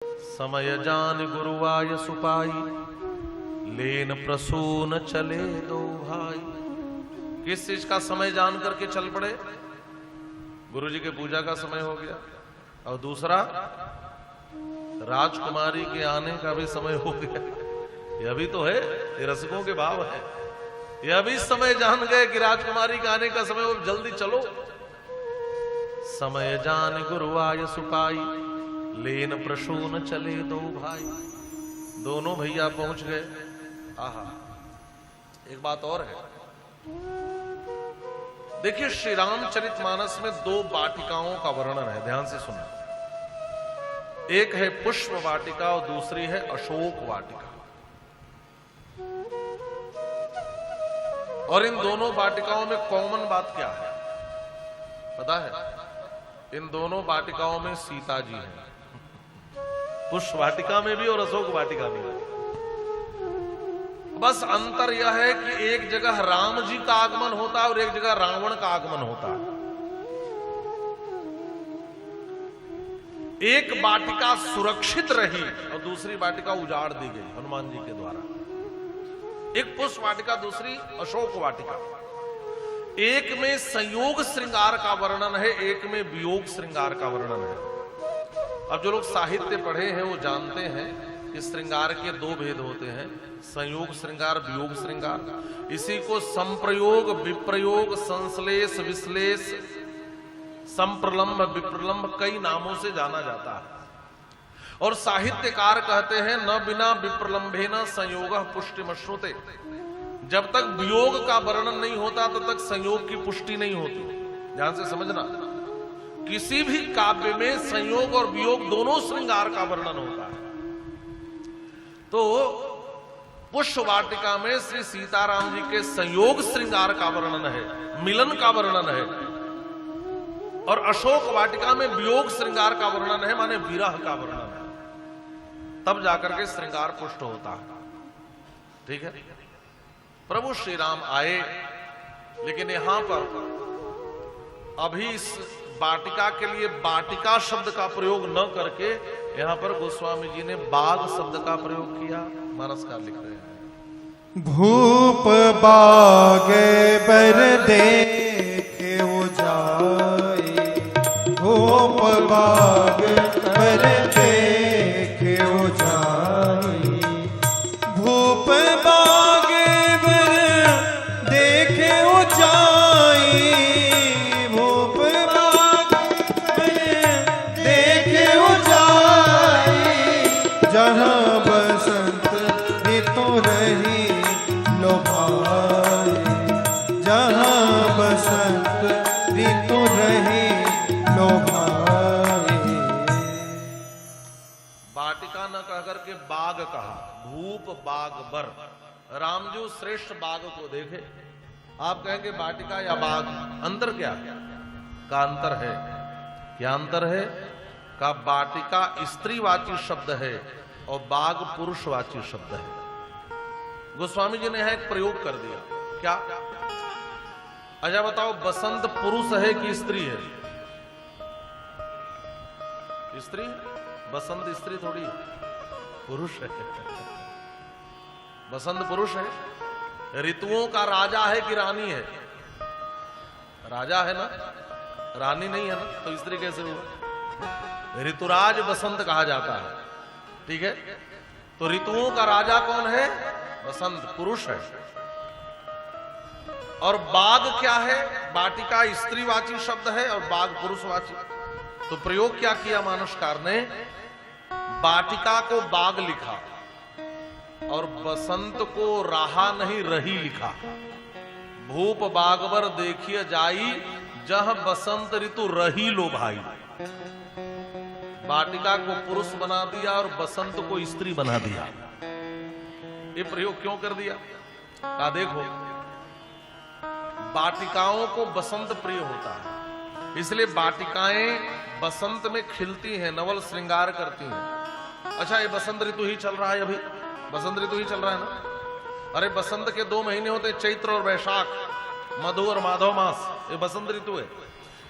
समय जान गुरुआय सुपाई, लेन प्रसून चले दो भाई। किस चीज का समय जान करके चल पड़े? गुरु जी के पूजा का समय हो गया, और दूसरा राजकुमारी के आने का भी समय हो गया। यह भी तो है, ये रसिकों के भाव है। यह भी समय जान गए कि राजकुमारी के आने का समय हो, जल्दी चलो। समय जान गुरुआय सुपाई, लेन प्रसून चले दो भाई। दोनों भैया पहुंच गए। आहा, एक बात और है, देखिए श्री रामचरितमानस में दो वाटिकाओं का वर्णन है, ध्यान से सुनना। एक है पुष्प वाटिका और दूसरी है अशोक वाटिका। और इन दोनों वाटिकाओं में कॉमन बात क्या है पता है? इन दोनों वाटिकाओं में सीता जी हैं, पुष्प वाटिका में भी और अशोक वाटिका में भी। बस अंतर यह है कि एक जगह राम जी का आगमन होता है और एक जगह रावण का आगमन होता है। एक वाटिका सुरक्षित रही और दूसरी वाटिका उजाड़ दी गई हनुमान जी के द्वारा। एक पुष्प वाटिका, दूसरी अशोक वाटिका। एक में संयोग श्रृंगार का वर्णन है, एक में वियोग श्रृंगार का वर्णन है। अब जो लोग साहित्य पढ़े हैं वो जानते हैं कि श्रृंगार के दो भेद होते हैं, संयोग श्रृंगार, वियोग श्रृंगार। इसी को संप्रयोग, विप्रयोग, संश्लेष, विश्लेष, संप्रलंब, विप्रलंब कई नामों से जाना जाता है। और साहित्यकार कहते हैं न बिना विप्रलंबे न संयोग पुष्टिमश्नुते। जब तक वियोग का वर्णन नहीं होता तब तक संयोग की पुष्टि नहीं होती। ध्यान से समझना, किसी भी काव्य में संयोग और वियोग दोनों श्रृंगार का वर्णन होता है। तो पुष्प वाटिका में श्री सीताराम जी के संयोग श्रृंगार का वर्णन है, मिलन का वर्णन है। और अशोक वाटिका में वियोग श्रृंगार का वर्णन है, माने विरह का वर्णन है। तब जाकर के श्रृंगार पुष्ट होता है। ठीक है, प्रभु श्री राम आए, लेकिन यहां पर अभी इस वाटिका के लिए वाटिका शब्द का प्रयोग न करके यहां पर गोस्वामी जी ने बाग शब्द का प्रयोग किया। मानसकार लिख रहे हैं, भूप बागे बर देखे जाए, भूप बाग बर देखे जाए, भूप बागे बर देखे जाए, भूप बाग बर देखे जाए, जहाँ बसंत ऋतु रही लो भाई, जहाँ बसंत ऋतु रही लो भाई। वाटिका न कहकर के बाग कहा, भूप बाग बर। रामजू श्रेष्ठ बाग को देखे। आप कहेंगे वाटिका या बाग, अंतर क्या का अंतर है? क्या अंतर है? का वाटिका स्त्रीवाची शब्द है और बाग पुरुषवाची शब्द है। गोस्वामी जी ने यह एक प्रयोग कर दिया। क्या? अच्छा बताओ, बसंत पुरुष है कि स्त्री है? स्त्री। बसंत स्त्री थोड़ी है, पुरुष है। बसंत पुरुष है। ऋतुओं का राजा है कि रानी है? राजा है ना, रानी नहीं है ना, तो स्त्री कैसे हुआ? ऋतुराज बसंत कहा जाता है। ठीक है, तो ऋतुओं का राजा कौन है? बसंत, पुरुष है। और बाग क्या है? वाटिका स्त्रीवाची शब्द है और बाग पुरुषवाची। तो प्रयोग क्या किया मानसकार ने? वाटिका को बाग लिखा और बसंत को राहा नहीं रही लिखा। भूप बागवर देखिए जाई, जह बसंत ऋतु रही लो भाई। वाटिका को पुरुष बना दिया और बसंत को स्त्री बना दिया। ये प्रयोग क्यों कर दिया? का देखो, वाटिकाओं को बसंत प्रिय होता है, इसलिए वाटिकाएं बसंत में खिलती हैं, नवल श्रृंगार करती हैं। अच्छा, ये बसंत ऋतु ही चल रहा है, अभी बसंत ऋतु ही चल रहा है ना। अरे बसंत के 2 महीने होते हैं, चैत्र और वैशाख, मधु और माधव मास, ये बसंत ऋतु है।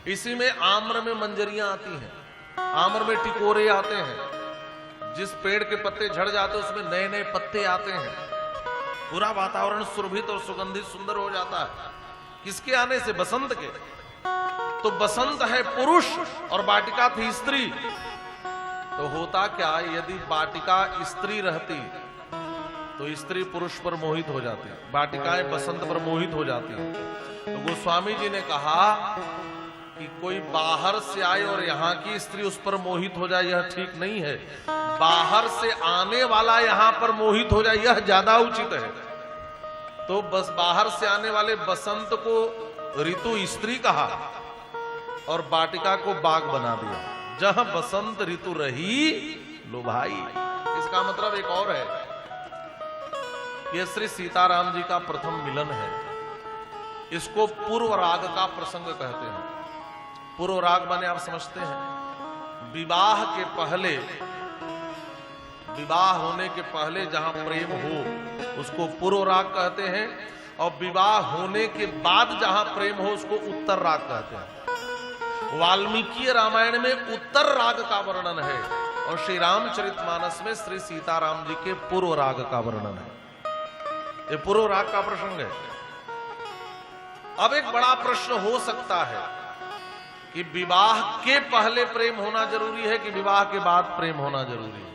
इसी में आम्र में मंजरियां आती हैं, आम्र में टिकोरे आते हैं, जिस पेड़ के पत्ते झड़ जाते उसमें नए नए पत्ते आते हैं, पूरा वातावरण सुरभित और सुगंधित सुंदर हो जाता है। किसके आने से? बसंत के। तो बसंत है पुरुष और वाटिका थी स्त्री। तो होता क्या, यदि वाटिका स्त्री रहती तो स्त्री पुरुष पर मोहित हो जाती, वाटिकाएं बसंत पर मोहित हो जाती हैं। तो गोस्वामी जी ने कहा कि कोई बाहर से आए और यहाँ की स्त्री उस पर मोहित हो जाए, यह ठीक नहीं है। बाहर से आने वाला यहाँ पर मोहित हो जाए, यह ज्यादा उचित है। तो बस बाहर से आने वाले बसंत को ऋतु स्त्री कहा और वाटिका को बाग बना दिया। जहां बसंत ऋतु रही लो भाई। इसका मतलब एक और है, यह श्री सीताराम जी का प्रथम मिलन है। इसको पूर्व राग का प्रसंग कहते हैं। पूर्व राग माने आप समझते हैं, विवाह के पहले, विवाह होने के पहले जहां प्रेम हो उसको पूर्व राग कहते हैं, और विवाह होने के बाद जहां प्रेम हो उसको उत्तर राग कहते हैं। वाल्मीकि रामायण में उत्तर राग का वर्णन है और श्री रामचरितमानस में श्री सीताराम जी के पूर्व राग का वर्णन है। ये पूर्व राग का प्रसंग है। अब एक बड़ा प्रश्न हो सकता है कि विवाह के पहले प्रेम होना जरूरी है कि विवाह के बाद प्रेम होना जरूरी है?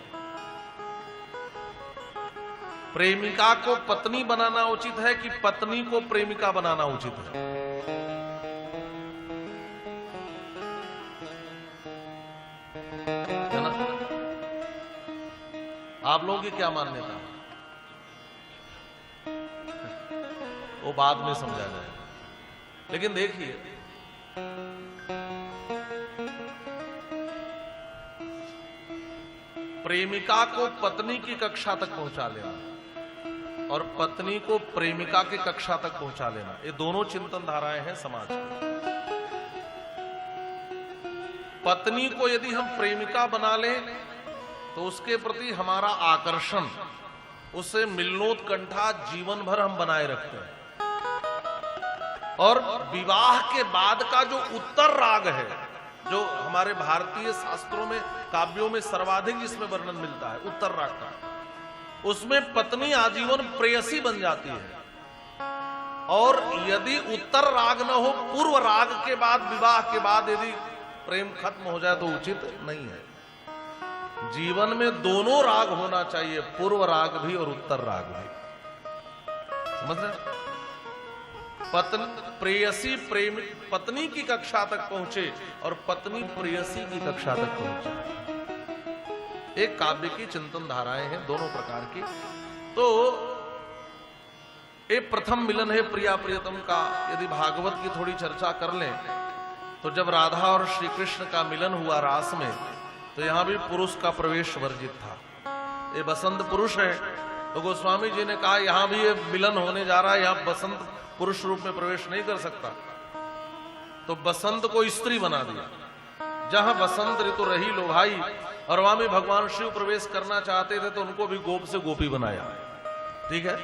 प्रेमिका को पत्नी बनाना उचित है कि पत्नी को प्रेमिका बनाना उचित है? है ना? आप लोगों की क्या मान्यता है? वो बाद में समझा जाएगा। लेकिन देखिए, प्रेमिका को पत्नी की कक्षा तक पहुंचा लेना और पत्नी को प्रेमिका की कक्षा तक पहुंचा लेना, ये दोनों चिंतन धाराएं हैं समाज की। पत्नी को यदि हम प्रेमिका बना लें तो उसके प्रति हमारा आकर्षण, उससे मिलनोत्कंठा जीवन भर हम बनाए रखते हैं। और विवाह के बाद का जो उत्तर राग है, जो हमारे भारतीय शास्त्रों में, काव्यों में सर्वाधिक जिसमें वर्णन मिलता है, उत्तर राग का, उसमें पत्नी आजीवन प्रेयसी बन जाती है। और यदि उत्तर राग न हो, पूर्व राग के बाद, विवाह के बाद यदि प्रेम खत्म हो जाए तो उचित नहीं है। जीवन में दोनों राग होना चाहिए, पूर्व राग भी और उत्तर राग भी। समझ रहे? प्रेयसी प्रेम पत्नी की कक्षा तक पहुंचे और पत्नी प्रेयसी की कक्षा तक पहुंचे। एक काव्य की चिंतन धाराएं हैं दोनों प्रकार की। तो एक प्रथम मिलन है प्रिया प्रियतम का। यदि भागवत की थोड़ी चर्चा कर लें तो जब राधा और श्री कृष्ण का मिलन हुआ रास में, तो यहां भी पुरुष का प्रवेश वर्जित था। ये बसंत पुरुष है, तो गोस्वामी जी ने कहा यहां भी ये मिलन होने जा रहा है, यहां बसंत पुरुष रूप में प्रवेश नहीं कर सकता। तो बसंत को स्त्री बना दिया। जहां बसंत ऋतु रही लो भाई, और वहां भी भगवान शिव प्रवेश करना चाहते थे तो उनको भी गोप से गोपी बनाया। ठीक है?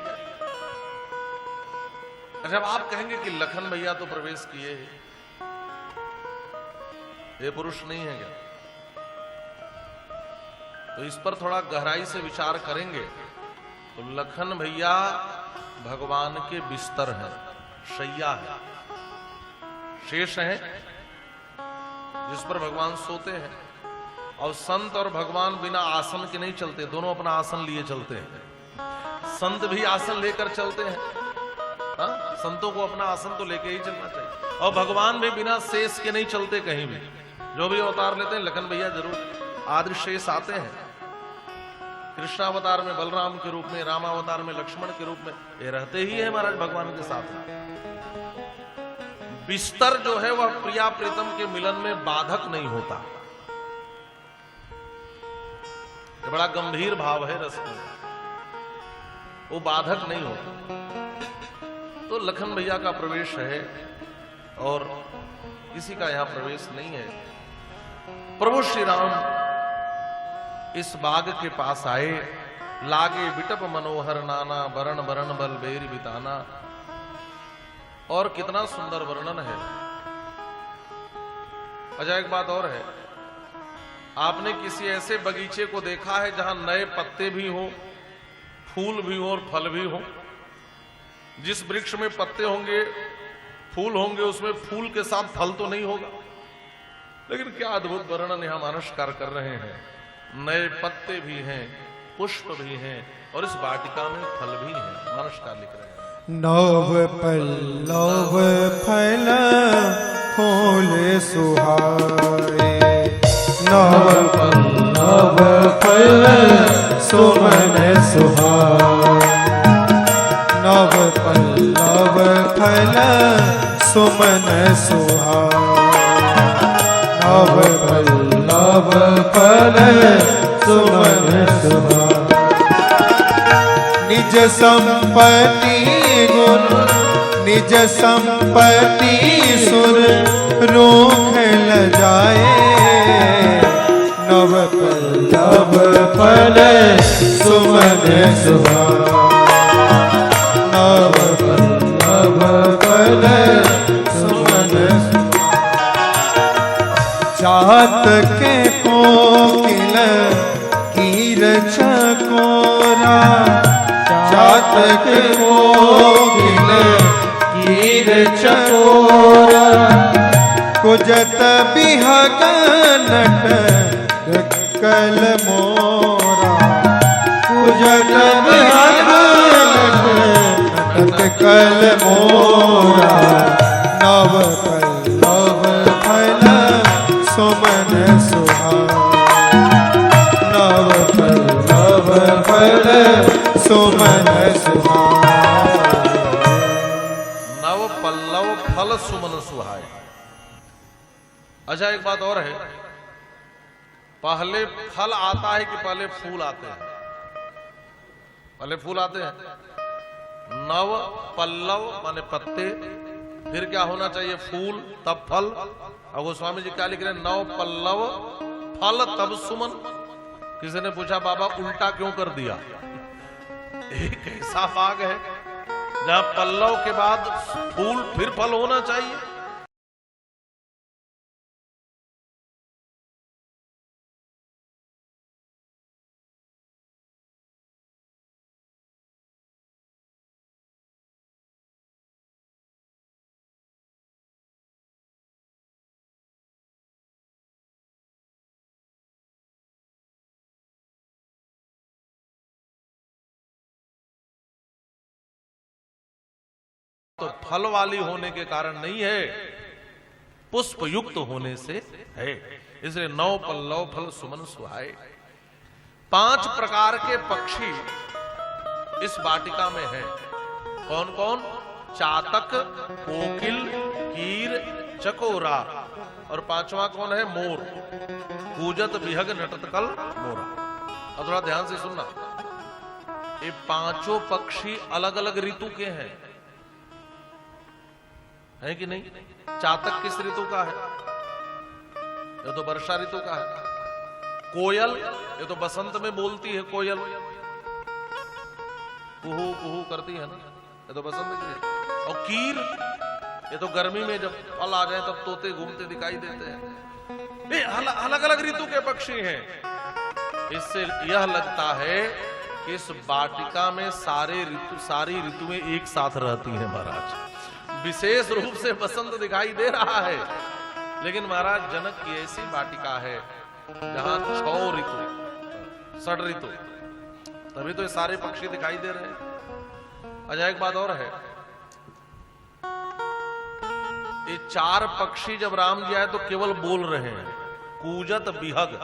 जब आप कहेंगे कि लखन भैया तो प्रवेश किए, ये पुरुष नहीं है क्या? तो इस पर थोड़ा गहराई से विचार करेंगे तो लखन भैया भगवान के बिस्तर है, शैया है, शेष है जिस पर भगवान सोते हैं। और संत और भगवान बिना आसन के नहीं चलते, दोनों अपना आसन लिए चलते हैं। संत भी आसन लेकर चलते हैं। हाँ? संतों को अपना आसन तो लेके ही चलना चाहिए। और भगवान भी बिना शेष के नहीं चलते कहीं भी। जो भी अवतार लेते हैं, लखन भैया जरूर आदि शेष आते हैं। कृष्णावतार में बलराम के रूप में, रामावतार में लक्ष्मण के रूप में, ये रहते ही है महाराज भगवान के साथ में। बिस्तर जो है वह प्रिया प्रीतम के मिलन में बाधक नहीं होता। ये बड़ा गंभीर भाव है रस में, वो बाधक नहीं होता। तो लखन भैया का प्रवेश है और किसी का यहां प्रवेश नहीं है। प्रभु श्री राम इस बाग के पास आए, लागे बिटप मनोहर नाना, बरण बरण बल बेरी बिताना। और कितना सुंदर वर्णन है। अच्छा, एक बात और है, आपने किसी ऐसे बगीचे को देखा है जहां नए पत्ते भी हो, फूल भी हो और फल भी हो? जिस वृक्ष में पत्ते होंगे, फूल होंगे, उसमें फूल के साथ फल तो नहीं होगा। लेकिन क्या अद्भुत वर्णन यहां मानसकार कर रहे हैं। नए पत्ते भी हैं, पुष्प भी हैं और इस वाटिका में फल भी हैं। मानसकार लिख रहे हैं, नव पल्लव फल फूल सुहाए, नव पल्लव फल सुमन सुहाए, नव पल्लव फल सुमन सुहाए, नव पल्लव फल सुमन सुहाए। निज संपत्ति गुण निज संपत्ति सुर रूख ल जाए, नव पल्लव फल सुमन सुहाए, नव पल्लव फल सुमन चातक कोकिल कीर चकोरा, चातक कोकिल कीर चकोरा, कुजत बिहग नट कल मोरा, कुजत बिहग नट कल मोरा, नव पल्लव फल सुमन सुहाए, नव पल्लव फल सुमन सुहाए, नव पल्लव फल सुमन सुहाए। अच्छा, एक बात और है, पहले फल आता है कि पहले फूल आते हैं? पहले फूल आते हैं। नव पल्लव माने पत्ते, फिर क्या होना चाहिए? फूल, तब फल। अब गोस्वामी जी क्या लिख रहे हैं? नव पल्लव फल तब सुमन। किसी ने पूछा, बाबा उल्टा क्यों कर दिया? एक ऐसा भाग है जहां पल्लव के बाद फूल फिर फल होना चाहिए। तो फल वाली होने के कारण नहीं है, पुष्प युक्त होने से है। इसलिए नव पल्लव फल सुमन सुहाए। 5 प्रकार के पक्षी इस वाटिका में हैं। कौन कौन? चातक, कोकिल, कीर, चकोरा और 5वां कौन है? मोर। कूजत बिहग नटतकल मोरा। अब थोड़ा ध्यान से सुनना, ये 5 पक्षी अलग अलग ऋतु के हैं, है कि नहीं? चातक किस ऋतु का है? ये तो वर्षा ऋतु का है। कोयल, ये तो बसंत में बोलती है कोयल, कुहू कुहू करती है ना, ये तो बसंत की है। और कीर, ये तो गर्मी में जब फल आ जाए तब तोते घूमते दिखाई देते हैं। ये अलग अलग ऋतु के पक्षी हैं। इससे यह लगता है कि इस वाटिका में सारी ऋतुएं एक साथ रहती हैं महाराज। विशेष रूप से बसंत दिखाई दे रहा है, लेकिन महाराज जनक की ऐसी वाटिका है जहां 6 ऋतु, 6 ऋतु, तभी तो ये सारे पक्षी दिखाई दे रहे हैं। अच्छा, एक बात और है, ये 4 पक्षी जब राम जी आए तो केवल बोल रहे हैं, कूजत बिहग,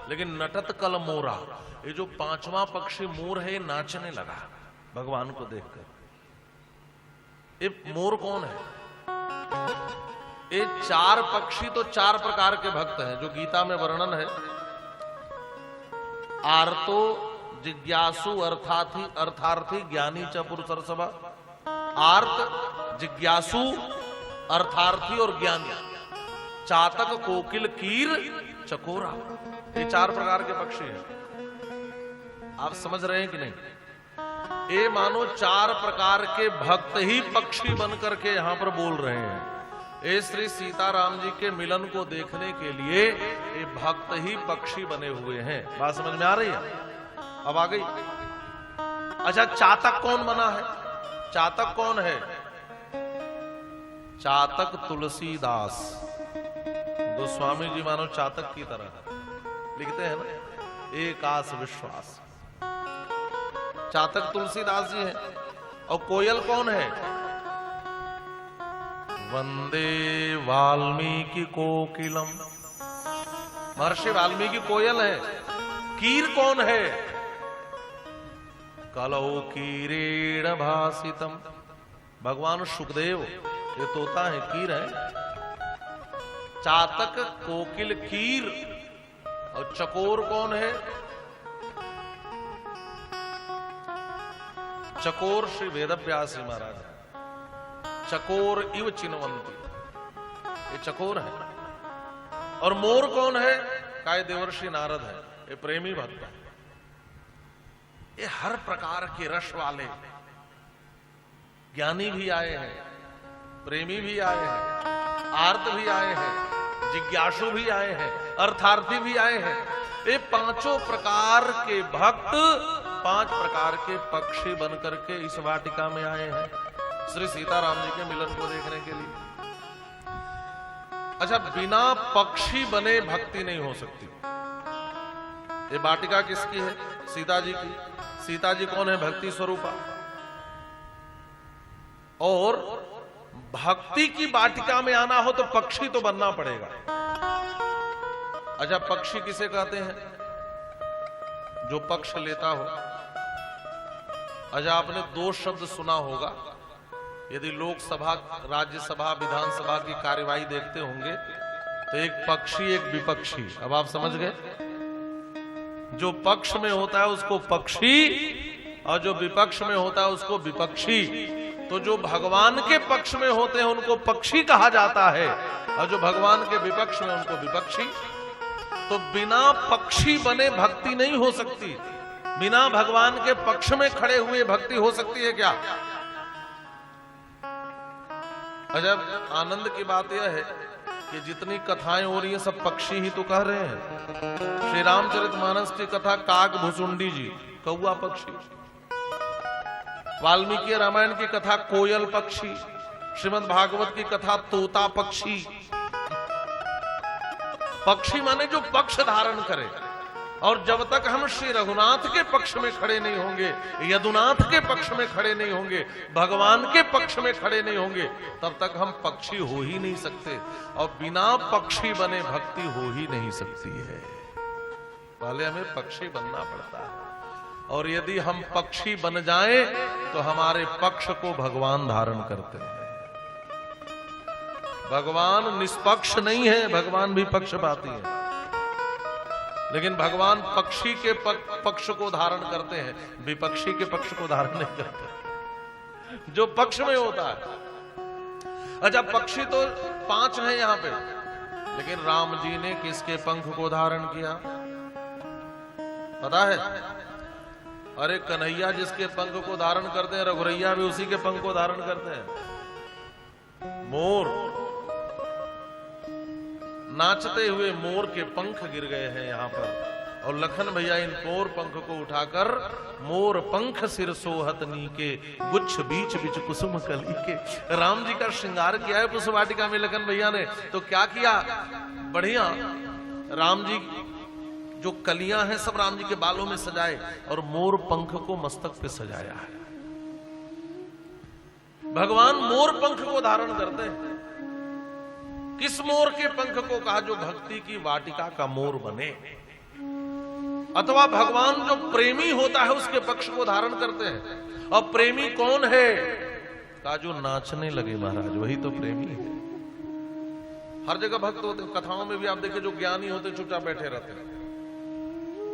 लेकिन नटत कल मोरा। ये जो 5वां पक्षी मोर है, नाचने लगा भगवान को देखकर। ये मोर कौन है? ये 4 पक्षी तो 4 प्रकार के भक्त हैं, जो गीता में वर्णन है। आर्तो, जिज्ञासु, अर्थार्थी, ज्ञानी च पुरुषर्षभ। आर्त, जिज्ञासु, अर्थार्थी और ज्ञानी। चातक, कोकिल, कीर, चकोरा, ये 4 प्रकार के पक्षी हैं। आप समझ रहे हैं कि नहीं? ये मानो 4 प्रकार के भक्त ही पक्षी बनकर के यहां पर बोल रहे हैं। ये श्री सीताराम जी के मिलन को देखने के लिए ये भक्त ही पक्षी बने हुए हैं। बात समझ में आ रही है? अब आ गई। अच्छा, चातक कौन बना है? चातक कौन है? चातक तुलसीदास। गोस्वामी जी मानो चातक की तरह है, लिखते हैं ना, एक आस विश्वास। चातक तुलसीदास जी हैं। और कोयल कौन है? वंदे वाल्मीकि कोकिलम। महर्षि वाल्मीकि कोयल है। कीर कौन है? कलौ कीरेण भासितम। भगवान सुखदेव, ये तोता है, कीर है। चातक, कोकिल, कीर। और चकोर कौन है? चकोर श्री वेदव्यास जी महाराज है। चकोर इव चिन्वंती, ये चकोर है। और मोर कौन है? काय देवर्षि नारद है, ये प्रेमी भक्त है। ये हर प्रकार के रस वाले ज्ञानी भी आए हैं, प्रेमी भी आए हैं, आर्त भी आए हैं, जिज्ञासु भी आए हैं, अर्थार्थी भी आए हैं। ये पांचों प्रकार के भक्त 5 प्रकार के पक्षी बनकर के इस वाटिका में आए हैं श्री सीताराम जी के मिलन को देखने के लिए। अच्छा, बिना पक्षी बने भक्ति नहीं हो सकती। ये वाटिका किसकी है? सीता जी की। सीता जी कौन है? भक्ति स्वरूपा। और भक्ति की वाटिका में आना हो तो पक्षी तो बनना पड़ेगा। अच्छा, पक्षी किसे कहते हैं? जो पक्ष लेता हो। अच्छा, आपने 2 शब्द सुना होगा। यदि लोकसभा, राज्यसभा, विधानसभा की कार्यवाही देखते होंगे तो एक पक्षी, एक विपक्षी। अब आप समझ गए? जो पक्ष में होता है उसको पक्षी, और जो विपक्ष में होता है उसको विपक्षी। तो जो भगवान के पक्ष में होते हैं उनको पक्षी कहा जाता है, और जो भगवान के विपक्ष में उनको विपक्षी। तो बिना पक्षी बने भक्ति नहीं हो सकती। बिना भगवान के पक्ष में खड़े हुए भक्ति हो सकती है क्या? अजब आनंद की बात यह है कि जितनी कथाएं हो रही हैं सब पक्षी ही तो कह रहे हैं। श्री रामचरितमानस की कथा काग भुसुंडी जी, कौआ पक्षी। वाल्मीकि रामायण की कथा कोयल पक्षी। श्रीमद् भागवत की कथा तोता पक्षी। पक्षी माने जो पक्ष धारण करे। और जब तक हम श्री रघुनाथ के पक्ष में खड़े नहीं होंगे, यदुनाथ के पक्ष में खड़े नहीं होंगे, भगवान के पक्ष में खड़े नहीं होंगे, तब तक हम पक्षी हो ही नहीं सकते। और बिना पक्षी बने भक्ति हो ही नहीं सकती है। पहले हमें पक्षी बनना पड़ता है। और यदि हम पक्षी बन जाएं तो हमारे पक्ष को भगवान धारण करते हैं। भगवान निष्पक्ष नहीं है, भगवान भी पक्षपाती है। लेकिन भगवान पक्षी के पक्ष को धारण करते हैं, विपक्षी के पक्ष को धारण नहीं करते, जो पक्ष में होता है। अच्छा, पक्षी तो 5 हैं यहां पे, लेकिन राम जी ने किसके पंख को धारण किया पता है? अरे कन्हैया जिसके पंख को धारण करते हैं, रघुरैया भी उसी के पंख को धारण करते हैं। मोर, नाचते हुए मोर के पंख गिर गए हैं यहां पर, और लखन भैया इन मोर पंख को उठाकर मोर पंख सिर सोहत नीके, गुच्छ बीच बीच कुसुम कली के। राम जी का श्रृंगार किया है पुष्प वाटिका में लखन भैया ने। तो क्या किया? बढ़िया, राम जी जो कलियां हैं सब राम जी के बालों में सजाए, और मोर पंख को मस्तक पे सजाया है। भगवान मोर पंख को धारण करते हैं। किस मोर के पंख को कहा? जो भक्ति की वाटिका का मोर बने। अथवा भगवान जो प्रेमी होता है उसके पक्ष को धारण करते हैं। और प्रेमी कौन है? कहा जो नाचने लगे महाराज, वही तो प्रेमी है। हर जगह भक्त होते, कथाओं में भी आप देखें जो ज्ञानी होते चुपचाप बैठे रहते हैं,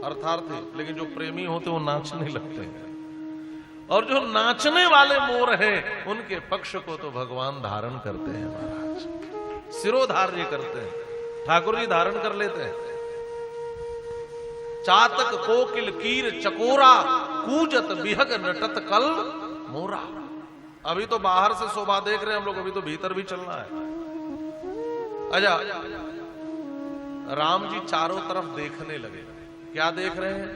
अर्थार्थी, लेकिन जो प्रेमी होते वो नाचने लगते हैं। और जो नाचने वाले मोर हैं उनके पक्ष को तो भगवान धारण करते हैं महाराज, सिरोधार्य करते हैं, ठाकुर जी धारण कर लेते हैं। चातक कोकिल कीर चकोरा, कूजत बिहग नटत कल मोरा। अभी तो बाहर से शोभा देख रहे हैं हम लोग, अभी तो भीतर भी चलना है। अच्छा, राम जी चारों तरफ देखने लगे। क्या देख रहे हैं?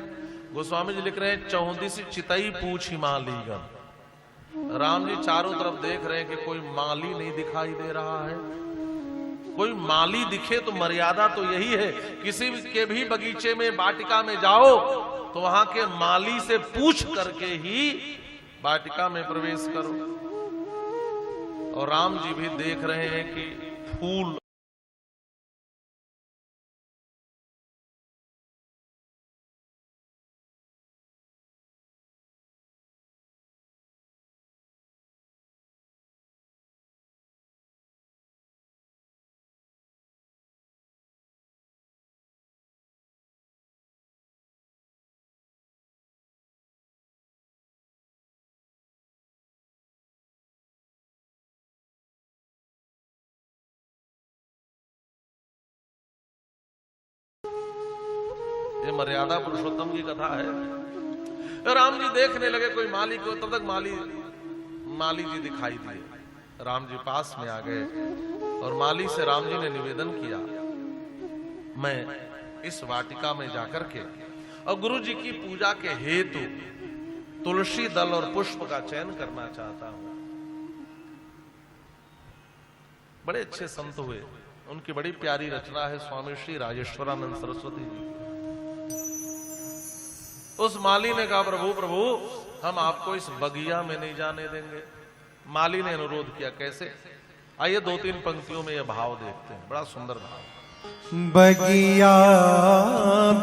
गोस्वामी जी लिख रहे हैं, 34 चितई पूछ हिमालयगण। राम जी चारों तरफ देख रहे हैं कि कोई माली नहीं दिखाई दे रहा है। कोई माली दिखे तो मर्यादा तो यही है, किसी के भी बगीचे में, वाटिका में जाओ तो वहां के माली से पूछ करके ही वाटिका में प्रवेश करो। और राम जी भी देख रहे हैं कि फूल ये मर्यादा पुरुषोत्तम की कथा है। राम जी देखने लगे कोई माली को, तब तक माली जी दिखाई दिए। राम जी पास में आ गए और माली से राम जी ने निवेदन किया, मैं इस वाटिका में जाकर के और गुरु जी की पूजा के हेतु तुलसी दल और पुष्प का चयन करना चाहता हूं। बड़े अच्छे संत हुए, उनकी बड़ी प्यारी रचना है स्वामी श्री राजेश्वरानंद सरस्वती जी। उस माली ने कहा, प्रभु प्रभु हम आपको इस बगिया में नहीं जाने देंगे। माली ने अनुरोध किया, कैसे? आइए 2-3 पंक्तियों में यह भाव देखते हैं, बड़ा सुंदर भाव। बगिया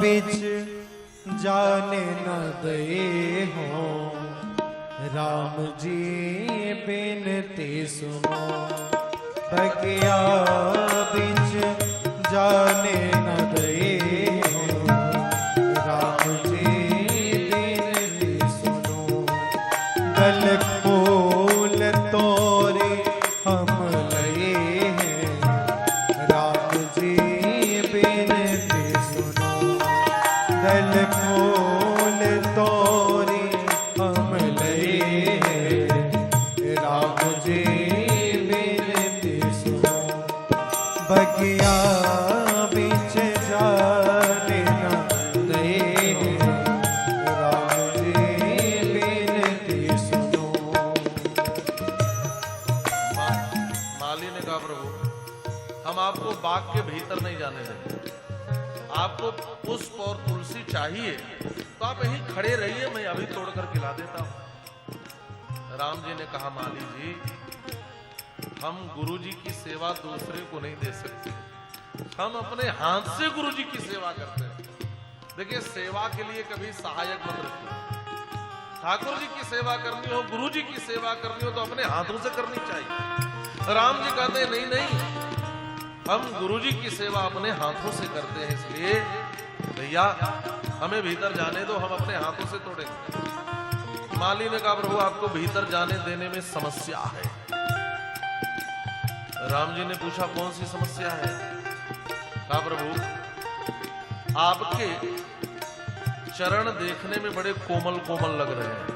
बिच जाने न दे हो, राम जी बिनती सुनो। बगिया बिच जाने न दे हो, राम जी बिनती सुनो। दल फूल तोरे हम लए हैं, राम जी बिनती सुनो। दल फूल तोरे हम लए हैं, राम जी बिनती सुनो। बगिया बिच जाने न दे, राम जी बिनती सुनो। माली ने कहा, प्रभु हम आपको बाग के भीतर नहीं जाने देंगे। आपको पुष्प और तुलसी चाहिए तो आप यहीं खड़े रहिए, मैं अभी तोड़कर खिला देता हूं। राम जी ने कहा, माली जी हम गुरु जी की सेवा दूसरे को नहीं दे सकते, हम अपने हाथ से गुरु जी की सेवा करते हैं। देखिए, सेवा के लिए कभी सहायक मत रखिए। ठाकुर जी की सेवा करनी हो, गुरु जी की सेवा करनी हो तो अपने हाथों से करनी चाहिए। राम जी कहते हैं, नहीं नहीं, हम गुरु जी की सेवा अपने हाथों से करते हैं, इसलिए भैया हमें भीतर जाने दो, हम अपने हाथों से तोड़ेंगे। माली ने कहा, प्रभु आपको भीतर जाने देने में समस्या है। राम जी ने पूछा, कौन सी समस्या है? कहा, प्रभु आपके चरण देखने में बड़े कोमल कोमल लग रहे हैं,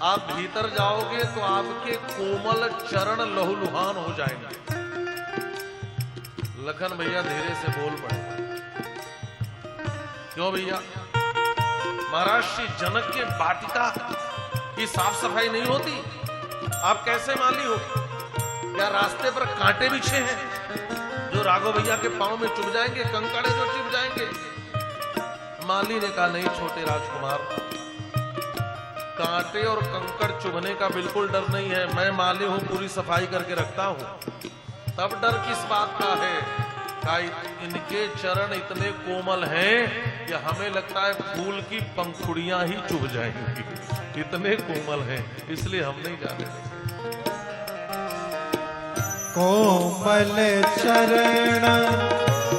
आप भीतर जाओगे तो आपके कोमल चरण लहूलुहान हो जाएंगे। लखन भैया धीरे से बोल पड़े, क्यों भैया? महाराज श्री जनक के वाटिका की साफ सफाई नहीं होती, आप कैसे माली हो? क्या रास्ते पर कांटे बिछे हैं जो राघव भैया के पांव में चुभ जाएंगे, कंकड़े जो चुभ जाएंगे? माली ने कहा, नहीं छोटे राजकुमार, कांटे और कंकड़ चुभने का बिल्कुल डर नहीं है। मैं माली हूं, पूरी सफाई करके रखता हूं, तब डर किस बात का है? कहा, इनके चरण इतने कोमल हैं कि हमें लगता है फूल की पंखुड़ियां ही चुभ जाएंगी, इतने कोमल हैं, इसलिए हम नहीं जाने देंगे। कोमल चरण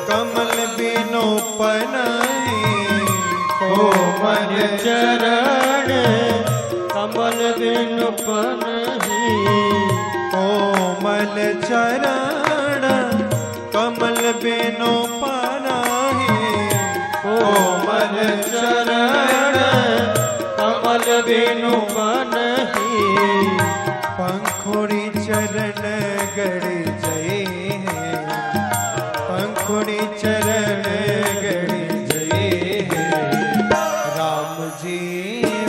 कमल बिनु पनहि, कोमल चरण कमल बिनु पनहि। कोमल चरण कमल बिनु पनहि, कोमल चरण कमल बिनु पनहि। पंखुड़ी चरण गड़ जय हैं, गुणी चरण गणी जय राम जी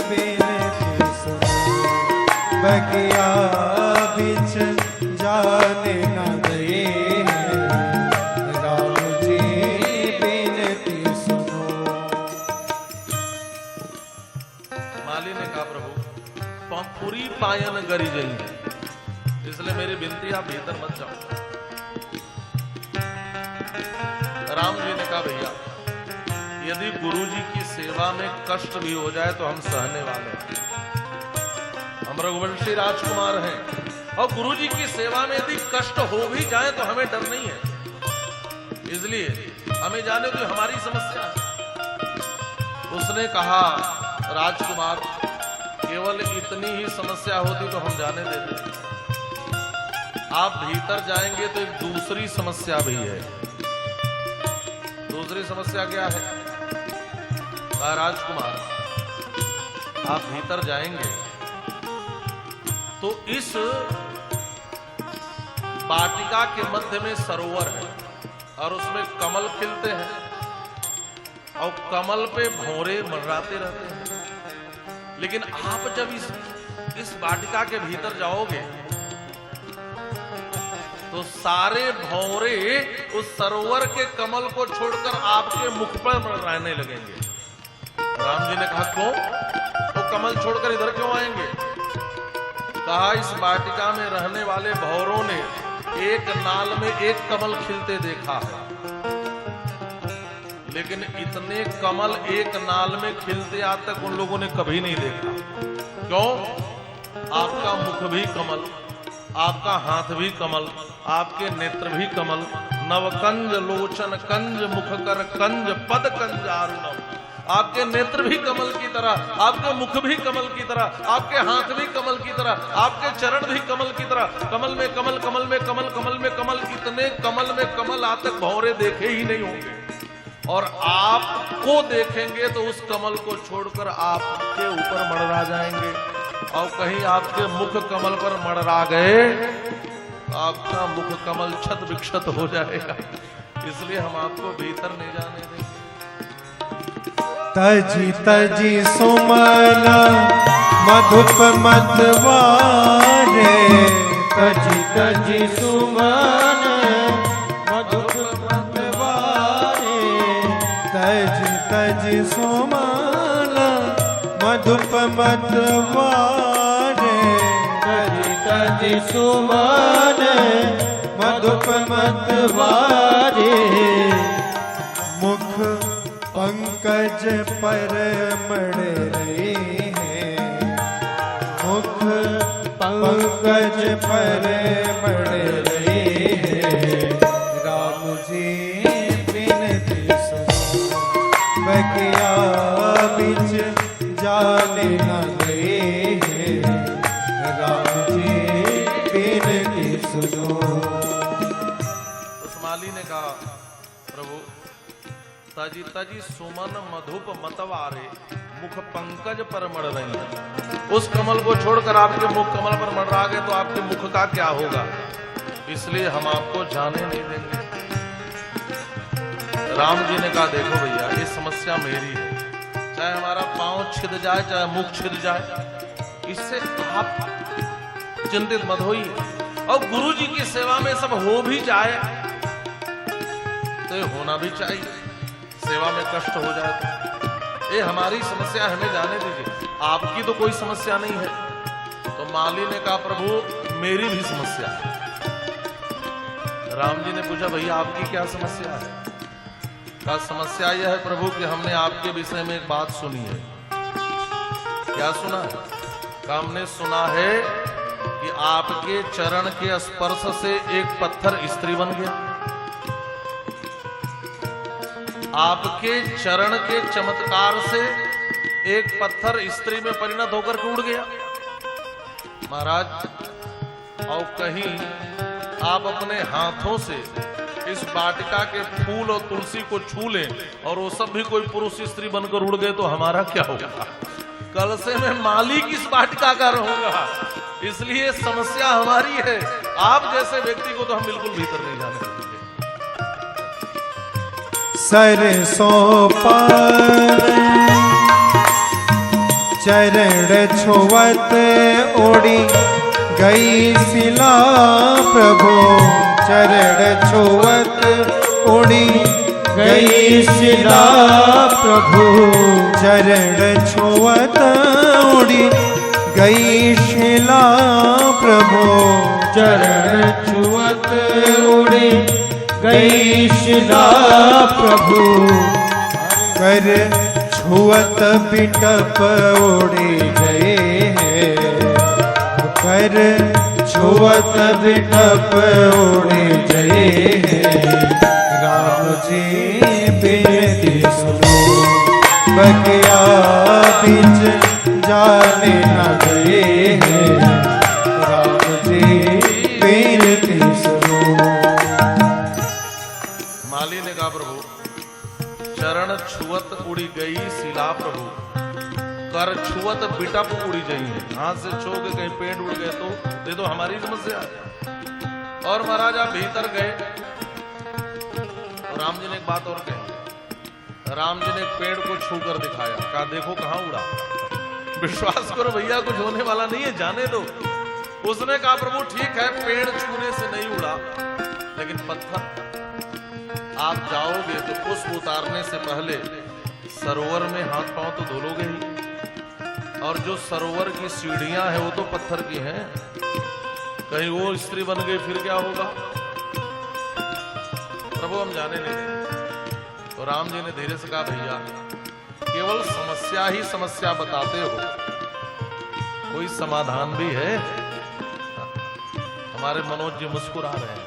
बिनती सुनो बगिया बिच जाने न दे राम जी बिनती सुनो। माली ने कहा प्रभु पूरी पायन गरी जाएंगे, इसलिए मेरी विनती आप भीतर मत जाओ। राम जी ने कहा भैया यदि गुरु जी की सेवा में कष्ट भी हो जाए तो हम सहने वाले हैं, हम रघुवंशी राजकुमार हैं, और गुरु जी की सेवा में यदि कष्ट हो भी जाए तो हमें डर नहीं है, इसलिए हमें जाने दो हमारी समस्या है। उसने कहा राजकुमार केवल इतनी ही समस्या होती तो हम जाने देते, आप भीतर जाएंगे तो एक दूसरी समस्या भी है। दूसरी समस्या क्या है? कहा राजकुमार आप भीतर जाएंगे तो इस वाटिका के मध्य में सरोवर है और उसमें कमल खिलते हैं और कमल पे भौरे मंडराते रहते हैं, लेकिन आप जब इस वाटिका के भीतर जाओगे तो सारे भौरे उस सरोवर के कमल को छोड़कर आपके मुख पर रहने लगेंगे। राम जी ने कहा क्यों? तो कमल छोड़कर इधर क्यों आएंगे? कहा इस वाटिका में रहने वाले भौरों ने एक नाल में एक कमल खिलते देखा है, लेकिन इतने कमल एक नाल में खिलते आज तक उन लोगों ने कभी नहीं देखा। क्यों? आपका मुख भी कमल, आपका हाथ भी कमल, आपके नेत्र भी कमल, नवकंज लोचन कंज मुख कर कंज पद कंजारुणम, आपके नेत्र भी कमल की तरह, आपके मुख भी कमल की तरह, आपके हाथ भी कमल की तरह, आपके चरण भी कमल की तरह, कमल में कमल, कमल में कमल, कमल में कमल, इतने कमल में कमल आज तक भौरे देखे ही नहीं होंगे, और आपको देखेंगे तो उस कमल को छोड़कर आपके ऊपर मड़रा जाएंगे, और कहीं आपके मुख कमल पर मड़रा गए आपका मुख कमल क्षत विक्षत हो जाएगा, इसलिए हम आपको भीतर नहीं जाने देंगे। तजी तजी सुमन मधुप मतवारे, तजी तजी सुमन मधुप मतवारे, तजी तजी सुमन मधुप मतवारे, तजी तजी सुमन मधुप मतवारे, मुख पंकज पर मड़ रहे हैं, मुख पंकज पर मड़ रहे हैं, राम जी बिनती सुनो बगिया बिच जाने न दे, राम जी बिनती सुनो। उस माली ने कहा प्रभु तजी तजी सुमन मधुप मतवारे, मुख पंकज पर मड़ रही है, उस कमल को छोड़कर आपके मुख कमल पर मड़रा गए तो आपके मुख का क्या होगा, इसलिए हम आपको जाने नहीं देंगे। राम जी ने कहा देखो भैया ये समस्या मेरी है, चाहे हमारा पांव छिद जाए चाहे मुख छिद जाए, इससे आप चिंतित मत होइए, और गुरु जी की सेवा में सब हो भी जाए तो ये होना भी चाहिए, सेवा में कष्ट हो जाए तो ये हमारी समस्या हमें जाने दीजिए, आपकी तो कोई समस्या नहीं है। तो माली ने कहा प्रभु मेरी भी समस्या है। राम जी ने पूछा भैया आपकी क्या समस्या है? कहा समस्या यह है प्रभु कि हमने आपके विषय में एक बात सुनी है। क्या सुना है? कहा हमने सुना है कि आपके चरण के स्पर्श से एक पत्थर स्त्री बन गया, आपके चरण के चमत्कार से एक पत्थर स्त्री में परिणत होकर के उड़ गया। महाराज और कहीं आप अपने हाथों से इस वाटिका के फूल और तुलसी को छू लें और वो सब भी कोई पुरुष स्त्री बनकर उड़ गए तो हमारा क्या होगा? कल से मैं मालिक इस वाटिका का रहूंगा, इसलिए समस्या हमारी है। आप जैसे व्यक्ति को तो हम बिल्कुल भीतर नहीं जाने देंगे। सरसों पर चरण छुवत उड़ी गई शिला प्रभु, चरण छुवत उड़ी गई शिला प्रभु, चरण छुवत उड़ी गई शिला प्रभु, चरण छुवत उड़ी गई शिला प्रभु, कर छुवत बिटप उड़ी गए हैं, कर छुवत बिटप उड़ी गए हैं। राम जी बेनती सुनो, बगिया बीच जाने न गए हैं, राम जी बेनती सुनो। माली ने कहा प्रभु चरण छुअत उड़ी गई शिला प्रभु, कर छुअत बिटप उड़ी गई है। हाथ से छो के कहीं पेड़ उड़ गए तो ये तो हमारी समस्या है। और महाराजा भीतर गए, राम जी ने एक बात और कही। राम जी ने एक पेड़ को छू कर दिखाया, कहा देखो कहां उड़ा। विश्वास करो भैया कुछ होने वाला नहीं है, जाने दो। उसने कहा प्रभु ठीक है पेड़ छूने से नहीं उड़ा, लेकिन पत्थर आप जाओगे तो पुष्प उतारने से पहले सरोवर में हाथ पांव तो धो लोगे ही, और जो सरोवर की सीढ़ियां हैं वो तो पत्थर की हैं। कहीं वो स्त्री बन गई फिर क्या होगा? प्रभु हम जाने नहीं देंगे। तो राम जी ने धीरे से कहा भैया केवल समस्या ही समस्या बताते हो, कोई समाधान भी है? हमारे मनोज जी मुस्कुरा रहे हैं।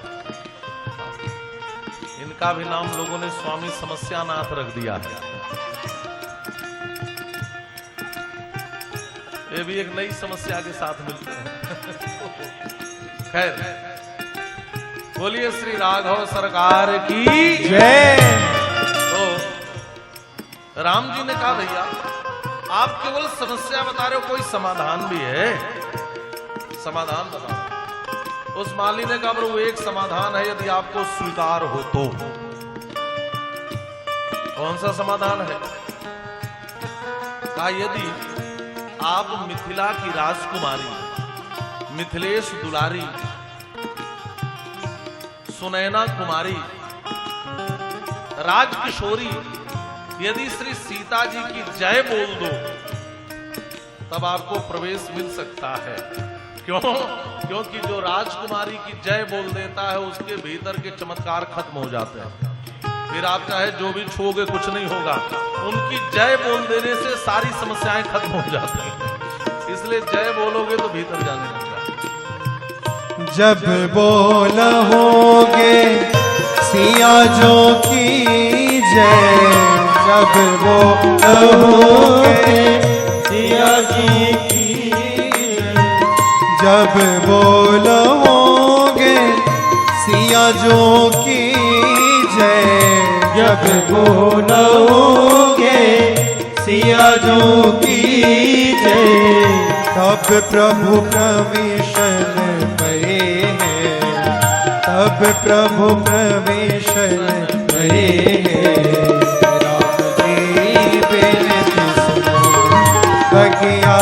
इनका भी नाम लोगों ने स्वामी समस्यानाथ रख दिया है। ये भी एक नई समस्या के साथ मिलते हैं। खैर बोलिए श्री राघव सरकार की जय। तो राम जी ने कहा भैया आप केवल समस्या बता रहे हो, कोई समाधान भी है? समाधान बताओ। उस माली ने कहा प्रभु एक समाधान है, यदि आपको स्वीकार हो तो। कौन सा समाधान है? कहा यदि आप मिथिला की राजकुमारी मिथिलेश दुलारी सुनैना कुमारी राजकिशोरी यदि श्री सीता जी की जय बोल दो तब आपको प्रवेश मिल सकता है। क्यों? क्योंकि जो राजकुमारी की जय बोल देता है उसके भीतर के चमत्कार खत्म हो जाते हैं। फिर आप चाहे जो भी छूओगे कुछ नहीं होगा, उनकी जय बोल देने से सारी समस्याएं खत्म हो जाती हैं। इसलिए जय बोलोगे तो भीतर जाने लगेगा। जब बोलोगे सिया जो की जय, जब बोलोगे सिया जी की जय, जब बोलोगे सिया जो की जय, जब बोलोगे सिया जो की जय, तब प्रभु प्रवेशन पए हैं, तब प्रभु प्रवेशन पए हैं। राम जी बेनती सुनो, बगिया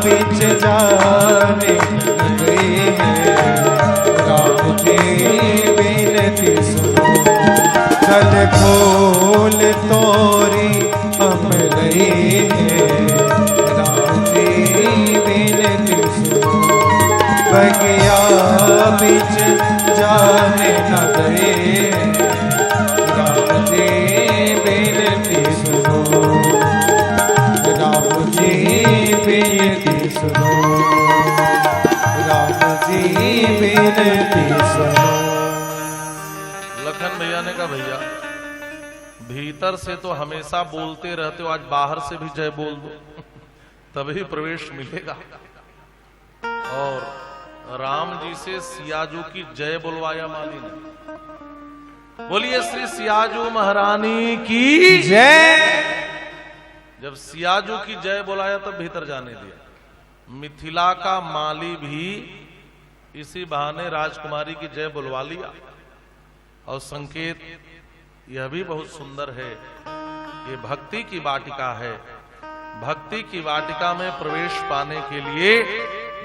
बिच जाने गए हैं। राम जी बेनती सुनो, कल खोल तोरी हम रहे हैं। राम जी बेनती सुनो, बगिया बिच जाने न गए। राम जी बेनती सुनो, राम जी बेनती सुनो, राम जी बेनती सुनो। लखन भैया ने कहा भैया भीतर से तो हमेशा बोलते रहते हो, आज बाहर से भी जय बोल दो तभी प्रवेश मिलेगा। और राम जी से सियाजू की जय बुलवाया माली ने। बोलिए श्री सियाजू महारानी की जय। जब सियाजू की जय बुलाया तब भीतर जाने दिया। मिथिला का माली भी इसी बहाने राजकुमारी की जय बुलवा लिया और संकेत यह भी बहुत सुंदर है। ये भक्ति की वाटिका है। भक्ति की वाटिका में प्रवेश पाने के लिए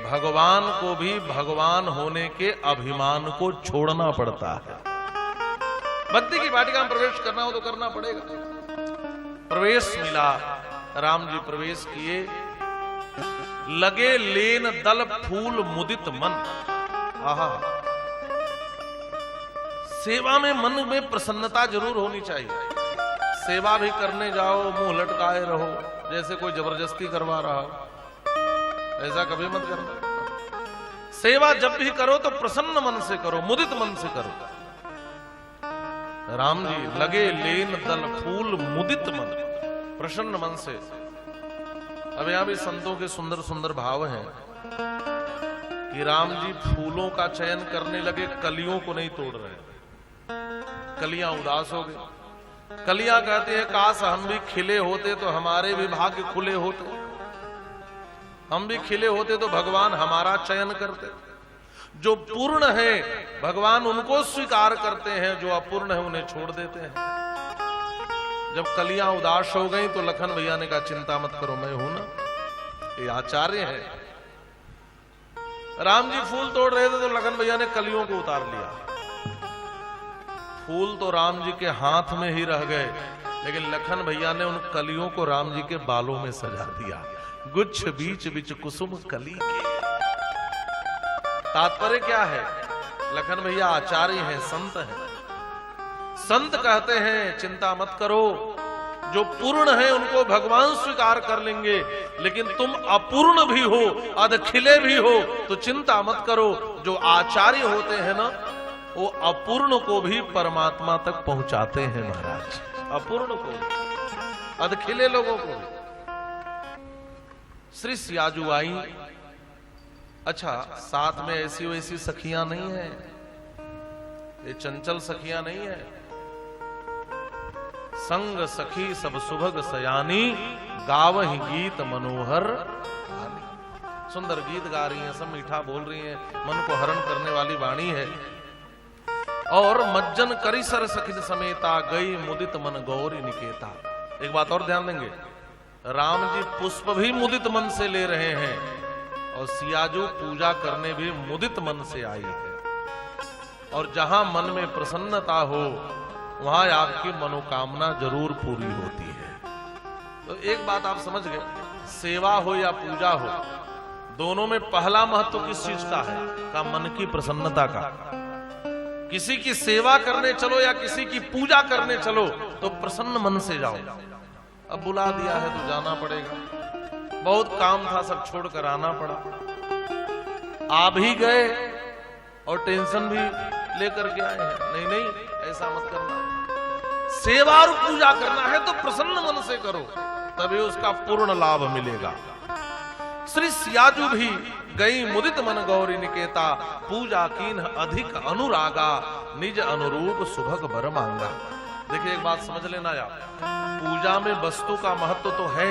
भगवान को भी भगवान होने के अभिमान को छोड़ना पड़ता है। भक्ति की वाटिका में प्रवेश करना हो तो करना पड़ेगा। प्रवेश मिला, राम जी प्रवेश किए। लगे लेन दल फूल मुदित मन। आहा, सेवा में मन में प्रसन्नता जरूर होनी चाहिए। सेवा भी करने जाओ मुंह लटकाए रहो जैसे कोई जबरदस्ती करवा रहा हो, ऐसा कभी मत करना। सेवा जब भी करो तो प्रसन्न मन से करो, मुदित मन से करो। राम जी लगे लेन दल फूल मुदित मन, प्रसन्न मन से। अब यहां भी संतों के सुंदर सुंदर भाव हैं कि राम जी फूलों का चयन करने लगे, कलियों को नहीं तोड़ रहे। कलियां उदास हो गई। कलियां कहते हैं काश हम भी खिले होते तो हमारे भी भाग्य खुले होते, हम भी खिले होते तो भगवान हमारा चयन करते। जो पूर्ण है भगवान उनको स्वीकार करते हैं, जो अपूर्ण है उन्हें छोड़ देते हैं। जब कलियां उदास हो गई तो लखन भैया ने कहा चिंता मत करो, मैं हूं ना, ये आचार्य है। राम जी फूल तोड़ रहे थे तो लखन भैया ने कलियों को उतार लिया। फूल तो राम जी के हाथ में ही रह गए, लेकिन लखन भैया ने उन कलियों को राम जी के बालों में सजा दिया। गुच्छ बीच बीच कुसुम कली के। तात्पर्य क्या है? लखन भैया आचार्य हैं, संत हैं। संत कहते हैं चिंता मत करो, जो पूर्ण है उनको भगवान स्वीकार कर लेंगे, लेकिन तुम अपूर्ण भी हो, अधखिले भी हो तो चिंता मत करो। जो आचार्य होते हैं ना, वो अपूर्ण को भी परमात्मा तक पहुंचाते हैं महाराज। अपूर्ण को, अधखिले लोगों को। श्री सियाजू आई। अच्छा, साथ में ऐसी वैसी सखियां नहीं है, ये चंचल सखियां नहीं है। संग सखी सब सुभग सयानी, गावहि गीत मनोहर। सुंदर गीत गा रही हैं, सब मीठा बोल रही हैं, मन को हरण करने वाली वाणी है। और मज्जन करी सर सखिन समेता, गई मुदित मन गौरी निकेता। एक बात और ध्यान देंगे, राम जी पुष्प भी मुदित मन से ले रहे हैं और सियाजू पूजा करने भी मुदित मन से आई है। और जहां मन में प्रसन्नता हो वहां आपकी मनोकामना जरूर पूरी होती है। तो एक बात आप समझ गए, सेवा हो या पूजा हो, दोनों में पहला महत्व किस चीज का है? का मन की प्रसन्नता का। किसी की सेवा करने चलो या किसी की पूजा करने चलो तो प्रसन्न मन से जाओ। अब बुला दिया है तो जाना पड़ेगा, बहुत काम था सब छोड़कर आना पड़ा। आ भी गए और टेंशन भी लेकर के आए हैं। नहीं नहीं, ऐसा मत करना। सेवा और पूजा करना है तो प्रसन्न मन से करो, तभी उसका पूर्ण लाभ मिलेगा। श्री सियाजू भी गई मुदित मन गौरी निकेता, पूजा कीन अधिक अनुरागा, निज अनुरूप सुभग बर मांगा। देखिए एक बात समझ लेना यार, पूजा में वस्तु का महत्व तो है,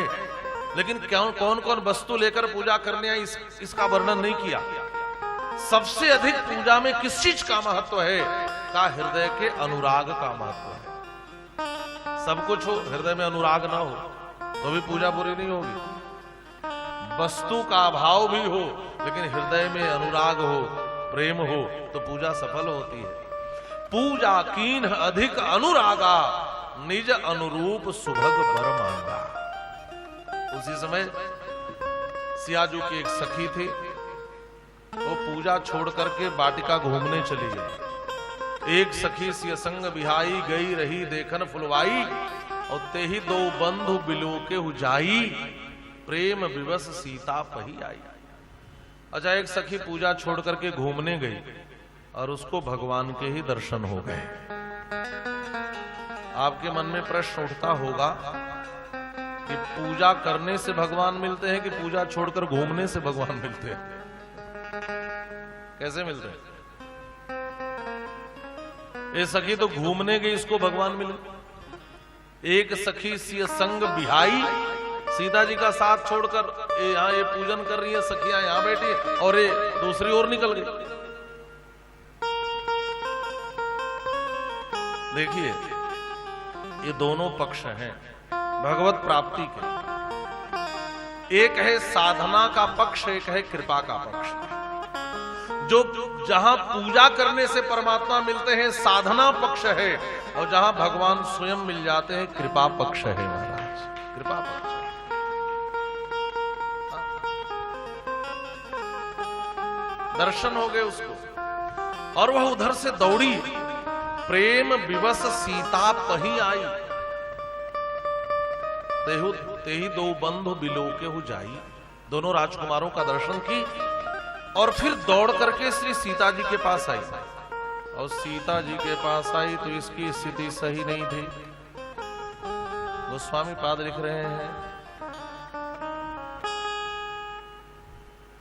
लेकिन कौन कौन वस्तु लेकर पूजा करने आई इसका वर्णन नहीं किया। सबसे अधिक पूजा में किस चीज का महत्व है? का हृदय के अनुराग का महत्व है। सब कुछ हो, हृदय में अनुराग ना हो तो भी पूजा पूरी नहीं होगी। वस्तु का अभाव भी हो लेकिन हृदय में अनुराग हो, प्रेम हो तो पूजा सफल होती है। पूजा कीन अधिक अनुरागा, निज अनुरूप सुभग बर मांगा। उसी समय सियाजू की एक सखी थी, वो पूजा छोड़ करके वाटिका घूमने चली गई। एक सखी सिय संग बिहाई, गई रही देखन फुलवाई, और ते ही दो बंधु बिलो के हुजाई, प्रेम विवश सीता पही आई। अच्छा, एक सखी पूजा छोड़ करके घूमने गई और उसको भगवान के ही दर्शन हो गए। आपके मन में प्रश्न उठता होगा कि पूजा करने से भगवान मिलते हैं कि पूजा छोड़कर घूमने से भगवान मिलते हैं? कैसे मिलते हैं? ये सखी तो घूमने गई, इसको भगवान मिले। एक सखी सिय संग बिहाई, सीता जी का साथ छोड़कर यहाँ ये पूजन कर रही है, सखियां यहाँ बैठी और ये दूसरी ओर निकल गई। देखिए ये दोनों पक्ष हैं भगवत प्राप्ति के। एक है साधना का पक्ष, एक है कृपा का पक्ष। जो जहां पूजा करने से परमात्मा मिलते हैं साधना पक्ष है, और जहां भगवान स्वयं मिल जाते हैं कृपा पक्ष है महाराज, कृपा पक्ष है। दर्शन हो गए उसको और वह उधर से दौड़ी, प्रेम विवश सीता पही आई, तेही दो बंधु बिलोके हो जाई। दोनों राजकुमारों का दर्शन की और फिर दौड़ करके श्री सीता जी के पास आई, और सीता जी के पास आई तो इसकी स्थिति सही नहीं थी। गोस्वामी पाद लिख रहे हैं,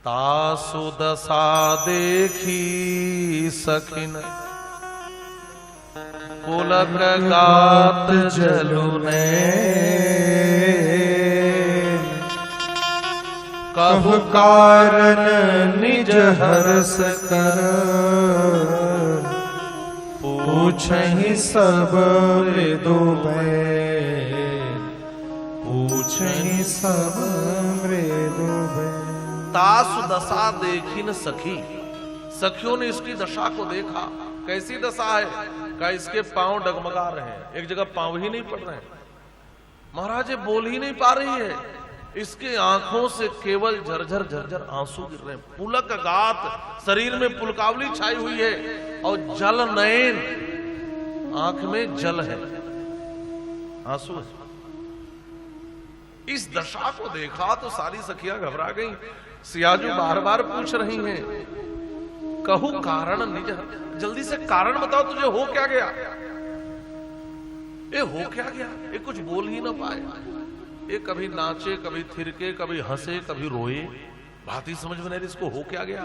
तासु दशा देखी सखिन पुलक गात जलुने, कहु कारण निज हर्ष कर, पूछहि सब मृदु बैन, पूछहि सब मृदु बैन। तासु दशा देखिन सखी, सखियों ने इसकी दशा को देखा। कैसी दशा है? का इसके पांव डगमगा रहे हैं, एक जगह पांव ही नहीं पड़ रहे हैं महाराज, ये बोल ही नहीं पा रही है, इसके आंखों से केवल झरझर झरझर आंसू गिर रहे हैं। पुलक गात, शरीर में पुलकावली छाई हुई है, और जल नयन, आंख में जल है, आंसू है। इस दशा को देखा तो सारी सखियां घबरा गईं। सियाजू बार बार पूछ रही हैं, कहू कारण निज, जल्दी से कारण बताओ, तुझे हो क्या गया? ये हो क्या गया? ये कुछ बोल ही ना पाए। ये कभी नाचे, कभी थिरके, कभी हंसे, कभी रोए, बात ही समझ में नहीं, इसको हो क्या गया?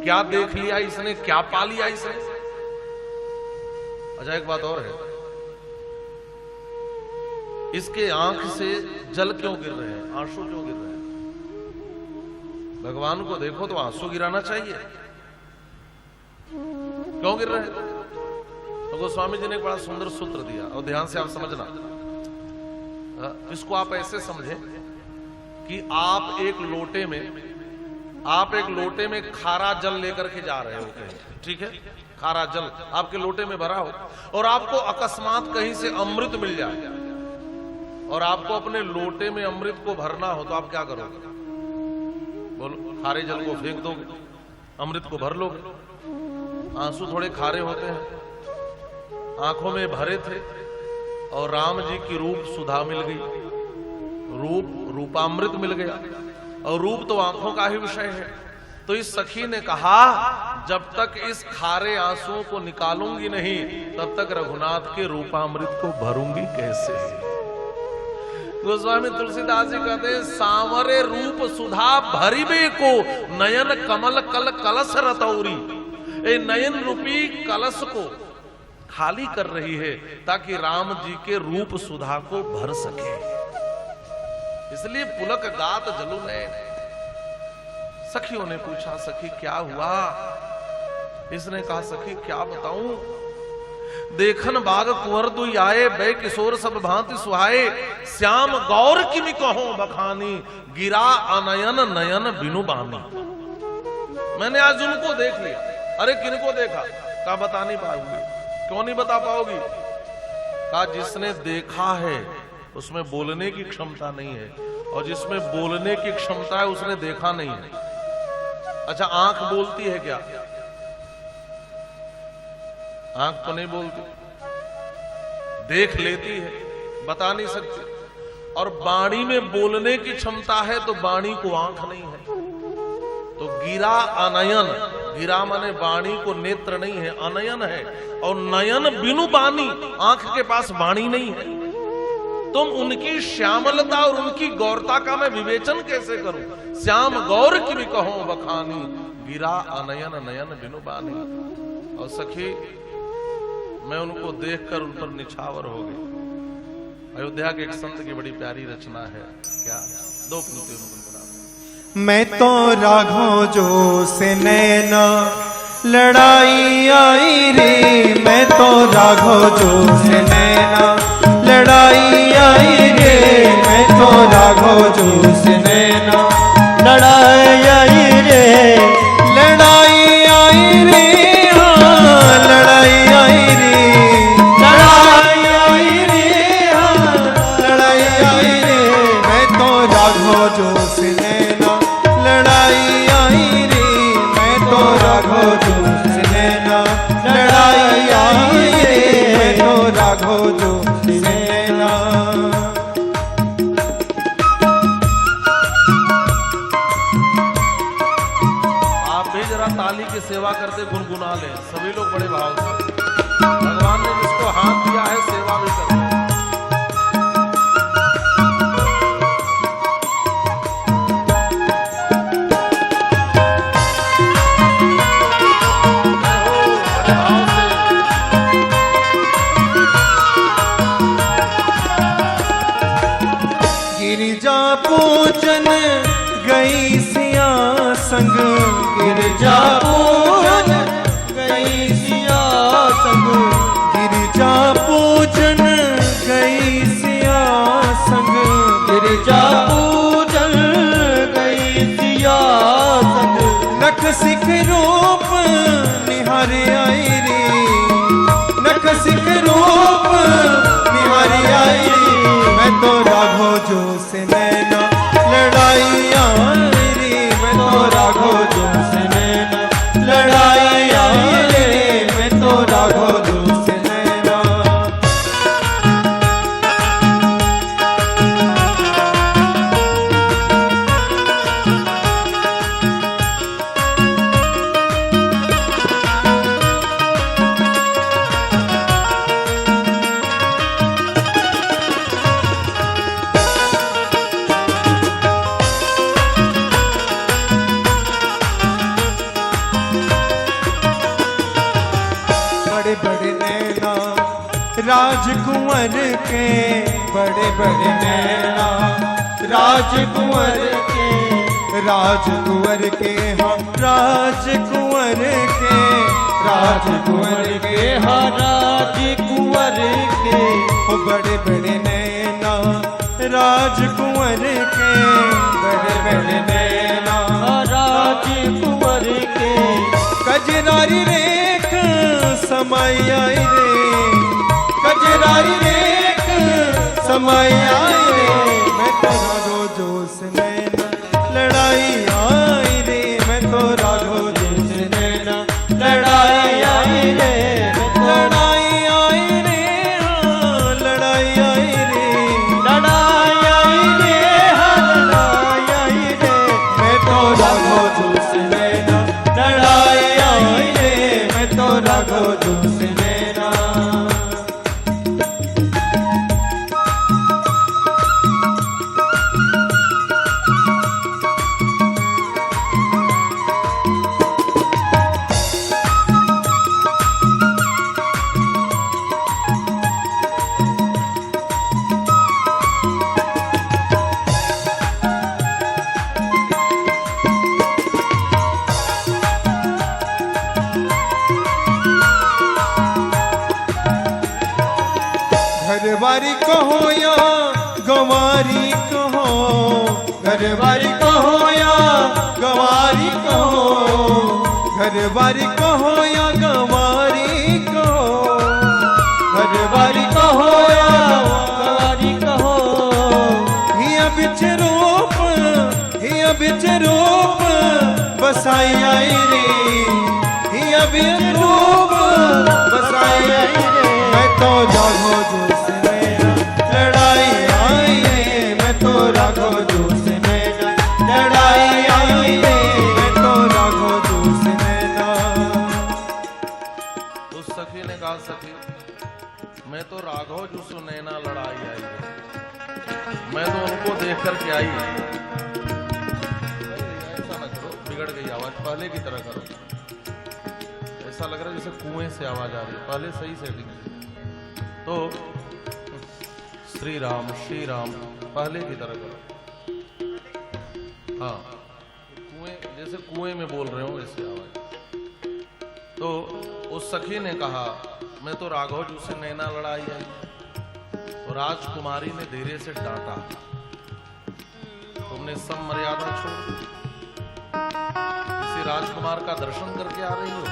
क्या देख लिया इसने, क्या पा लिया इसने? अच्छा एक बात और है, इसके आंख से जल क्यों गिर रहे हैं, आंसू क्यों गिर रहे हैं? भगवान को देखो तो आंसू गिराना चाहिए, क्यों गिर रहे हैं? तो गोस्वामी जी ने एक बड़ा सुंदर सूत्र दिया, और ध्यान से आप समझना। इसको आप ऐसे समझें कि आप एक लोटे में खारा जल लेकर के जा रहे हो कहीं, ठीक है? खारा जल आपके लोटे में भरा हो, और आपको अकस्मात कहीं से अमृत मिल जाए, और आपको अपने लोटे में अमृत को भरना हो, तो आप क्या करोगे? बोलो, खारे जल को फेंक दोगे, अमृत को भर लोगे। आंसू थोड़े खारे होते हैं, आंखों में भरे थे, और राम जी की रूप सुधा मिल गई, रूपामृत मिल गया, और रूप तो आंखों का ही विषय है। तो इस सखी ने कहा, जब तक इस खारे आंसुओं को निकालूंगी नहीं, तब तक रघुनाथ के रूपामृत को भरूंगी कैसे? गोस्वामी तुलसीदास जी कहते हैं, सांवरे रूप सुधा भरिबे को, नयन कमल कल कलश रतौरी। ए नयन रूपी कलश को खाली कर रही है, ताकि राम जी के रूप सुधा को भर सके। इसलिए पुलक गात जलु नयन। सखियों ने पूछा, सखी क्या हुआ? इसने कहा, सखी क्या बताऊं, देखन बाग कुंवर दुई आए, बै किशोर सब भांति सुहाए, श्याम गौर किमि कहो बखानी, गिरा अनयन नयन बिनु बानी। मैंने आज उनको देख लिया। अरे किनको देखा? कहा बता नहीं पाऊंगी। क्यों नहीं बता पाओगी? कहा जिसने देखा है उसमें बोलने की क्षमता नहीं है, और जिसमें बोलने की क्षमता है उसने देखा नहीं है। अच्छा आंख बोलती है क्या? आंख तो नहीं बोलती, देख लेती है, बता नहीं सकती। और वाणी में बोलने की क्षमता है, तो वाणी को आंख नहीं है। तो गिरा अनयन, गिरा माने वाणी को नेत्र नहीं है, अनयन है। और नयन बिनु बानी, आंख के पास वाणी नहीं है। तुम उनकी श्यामलता और उनकी गौरता का मैं विवेचन कैसे करूं? श्याम गौर की भी कहो बखानी, गिरा अनयन नयन बिनु बानी। और सखी मैं उनको देखकर उन पर निछावर हो गई। अयोध्या के एक संत की बड़ी प्यारी रचना है, क्या? दो पंक्तियों में गुनगुना। मैं तो राघव जो से नैना लड़ाई आई रे, मैं तो राघव जो से नैना लड़ाई आई रे मैं तो राघव जो से नैना लड़ाई आई रे लड़ाई आई रे हाँ लड़ाई आई रे लड़ाई आई रे लड़ाई आई रे मैं तो राघव जो से नैना लड़ाई आई रे मैं तो राघव जो से नैना लड़ाई आई रे मैं तो राघव जो से नैना। आप भी जरा ताली की सेवा करते गुनगुना ले, सभी लोग बड़े भाव से। भगवान ने जिसको हाथ दिया है सेवा भी करते हैं। गिरिजा पूजन गई सिया संग गिरिजा पूजन गई सिया संग गिरिजा पूजन गई सिया संग गिरिजा पूजन गई सिया संग नख सिख रूप निहारे आई रे नख सिख रूप निहारे आई रे मैं तो राघव जो से नैना लड़ाई आई रे मैं तो राघव जो से नैना लड़ाई आई रे मैं तो राघव जो से नैना। बड़े बड़े नैना राजकुंवर के बड़े बड़े नैना राजकुंवर के राजकुंवर के हम राजकुंवर के राजकुंवर के हाँ राजकुंवर के ओ बड़े बड़े नैना राजकुंवर के बड़े बड़े नैना राजकुंवर के कजरारी रेख समय आई रे कजरारी रेख समय आई रे मैं तो राघव जो से नैना लड़ाई आई रे मैं तो राघव जो से नैना लड़ाई आई रे लड़ाई आई रे हाँ लड़ाई आई रे लड़ाई आई रे लड़ाई आई रे मैं तो राघव जो से नैना लड़ाई आई रे मैं तो राघव जो से नैना। घरवारी कहो या गंवारी कहो घरवारी कहो या गंवारी कहो घरवारी कहो या गंवारी कहो घरवारी कहो या गवारी कहो हिया बिच रूप बसाई आई रे हिया बिच रूप बसाई आई रे मैं तो राघव जो से नैना लड़ाई आई रे मैं तो राघव जो से नैना लड़ाई आई रे मैं तो राघव जो से नैना। उस सखी ने कहा, सखी मैं तो राघव जो सु नैना लड़ाई आई है, मैं तो उनको देख कर के आई। ऐसा ना करो, बिगड़ गई आवाज, पहले की तरह करो। ऐसा लग रहा है जैसे कुएं से आवाज आ रही है, पहले सही सेटिंग। तो श्री राम पहले की तरह करो। हाँ, कुएं जैसे कुएं में बोल रहे हो ऐसे आवाज। तो उस सखी ने कहा, मैं तो राघव जू से नैना लड़ाई आई। तो राजकुमारी ने धीरे से डांटा, तुमने सब मर्यादा छोड़ दी, किसी राजकुमार का दर्शन करके आ रही हो,